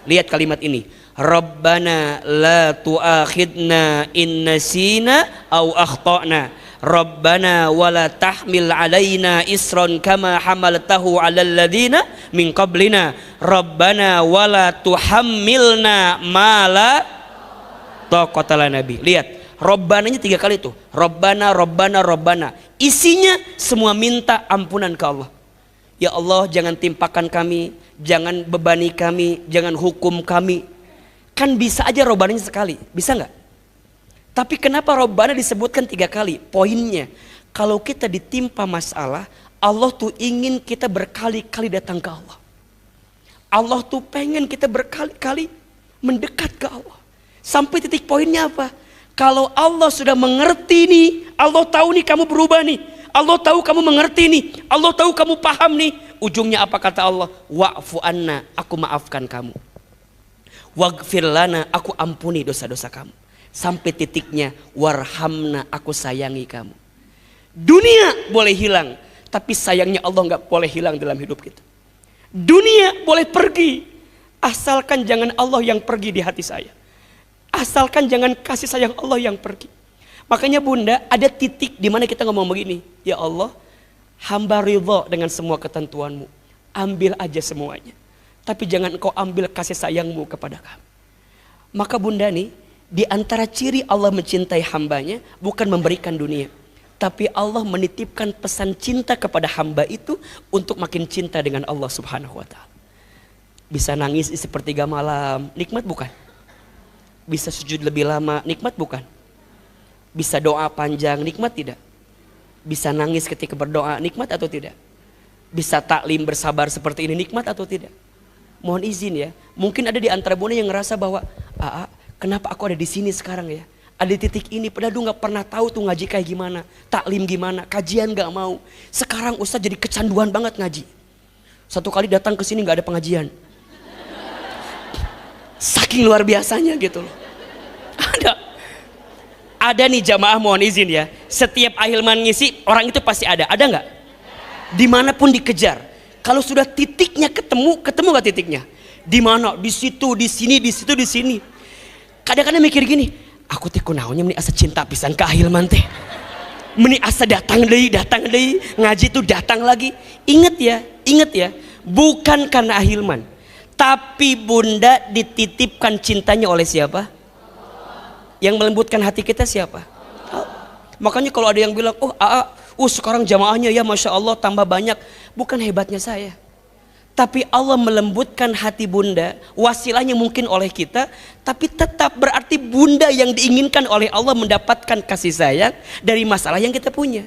Lihat kalimat ini, Rabbana la tu'akhidna in nasina aw akhtana. Rabbana wala tahmil alaina isran kama hamaltahu alal ladina min qablina. Rabbana wala tuhammilna mala taqata lana bi. Lihat, Robbananya 3 kali tuh. Robbana, Robbana, Robbana. Isinya semua minta ampunan ke Allah. Ya Allah, jangan timpakan kami, jangan bebani kami, jangan hukum kami. Kan bisa aja Robbananya sekali, bisa nggak? Tapi kenapa Robbana disebutkan 3 kali? Poinnya, kalau kita ditimpa masalah, Allah tuh ingin kita berkali-kali datang ke Allah. Allah tuh pengen kita berkali-kali mendekat ke Allah. Sampai titik poinnya apa? Kalau Allah sudah mengerti nih, Allah tahu nih kamu berubah nih, Allah tahu kamu mengerti nih, Allah tahu kamu paham nih. Ujungnya apa kata Allah? Wa'fu anna, aku maafkan kamu. Waghfir lana, aku ampuni dosa-dosa kamu. Sampai titiknya warhamna, aku sayangi kamu. Dunia boleh hilang, tapi sayangnya Allah nggak boleh hilang dalam hidup kita. Dunia boleh pergi, asalkan jangan Allah yang pergi di hati saya. Asalkan jangan kasih sayang Allah yang pergi. Makanya Bunda, ada titik di mana kita ngomong begini, ya Allah, hamba ridha dengan semua ketentuanmu, ambil aja semuanya, tapi jangan engkau ambil kasih sayangmu kepada kami. Maka Bunda nih, di antara ciri Allah mencintai hambanya bukan memberikan dunia, tapi Allah menitipkan pesan cinta kepada hamba itu untuk makin cinta dengan Allah Subhanahu wa ta'ala. Bisa nangis di sepertiga malam, nikmat bukan? Bisa sujud lebih lama, nikmat bukan? Bisa doa panjang, nikmat tidak? Bisa nangis ketika berdoa, nikmat atau tidak? Bisa taklim bersabar seperti ini, nikmat atau tidak? Mohon izin ya, mungkin ada di antara Bunda yang ngerasa bahwa kenapa aku ada di sini sekarang ya? Ada di titik ini, padahal dulu gak pernah tahu tuh ngaji kayak gimana, taklim gimana, kajian gak mau. Sekarang Ustaz jadi kecanduan banget ngaji. Satu kali datang ke sini gak ada pengajian. Saking luar biasanya gitu loh. Ada nih jamaah, mohon izin ya. Setiap Ahilman ngisi, orang itu pasti ada nggak? Dimanapun dikejar. Kalau sudah titiknya ketemu gak titiknya? Di mana? Di situ, di sini, di situ, di sini. Kadang-kadang mikir gini, aku teh kunaonnya meni asa cinta pisan ke Ahilman teh. Meni asa datang deui, ngaji tuh datang lagi. Ingat ya, bukan karena Ahilman, tapi Bunda dititipkan cintanya oleh siapa? Yang melembutkan hati kita siapa? Makanya kalau ada yang bilang, sekarang jamaahnya ya Masya Allah tambah banyak. Bukan hebatnya saya, tapi Allah melembutkan hati Bunda. Wasilahnya mungkin oleh kita, tapi tetap berarti Bunda yang diinginkan oleh Allah mendapatkan kasih sayang dari masalah yang kita punya.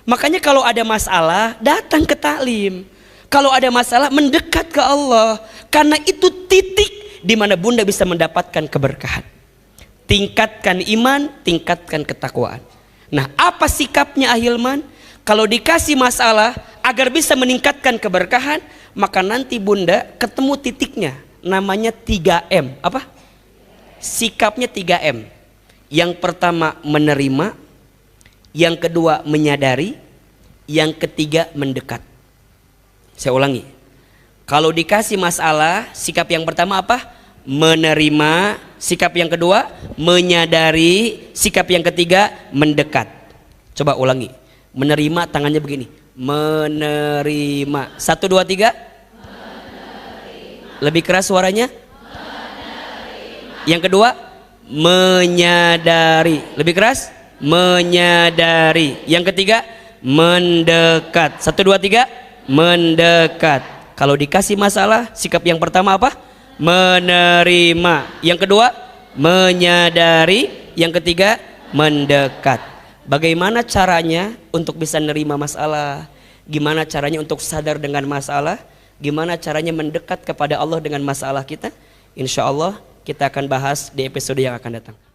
Makanya kalau ada masalah, datang ke taklim. Kalau ada masalah, mendekat ke Allah. Karena itu titik di mana Bunda bisa mendapatkan keberkahan. Tingkatkan iman, tingkatkan ketakwaan. Nah, apa sikapnya Ahilman? Kalau dikasih masalah agar bisa meningkatkan keberkahan, maka nanti Bunda ketemu titiknya, namanya 3M. Apa? Sikapnya 3M. Yang pertama menerima, yang kedua menyadari, yang ketiga mendekat. Saya ulangi. Kalau dikasih masalah, sikap yang pertama apa? Menerima. Sikap yang kedua menyadari. Sikap yang ketiga mendekat. Coba ulangi. Menerima, tangannya begini. Menerima. 1, 2, 3. Menerima. Lebih keras suaranya. Menerima. Yang kedua menyadari. Lebih keras. Menyadari. Yang ketiga mendekat. 1, 2, 3. Mendekat. Kalau dikasih masalah, sikap yang pertama apa? Menerima. Yang kedua menyadari, yang ketiga mendekat. Bagaimana caranya untuk bisa nerima masalah? Gimana caranya untuk sadar dengan masalah? Gimana caranya mendekat kepada Allah dengan masalah kita? Insya Allah kita akan bahas di episode yang akan datang.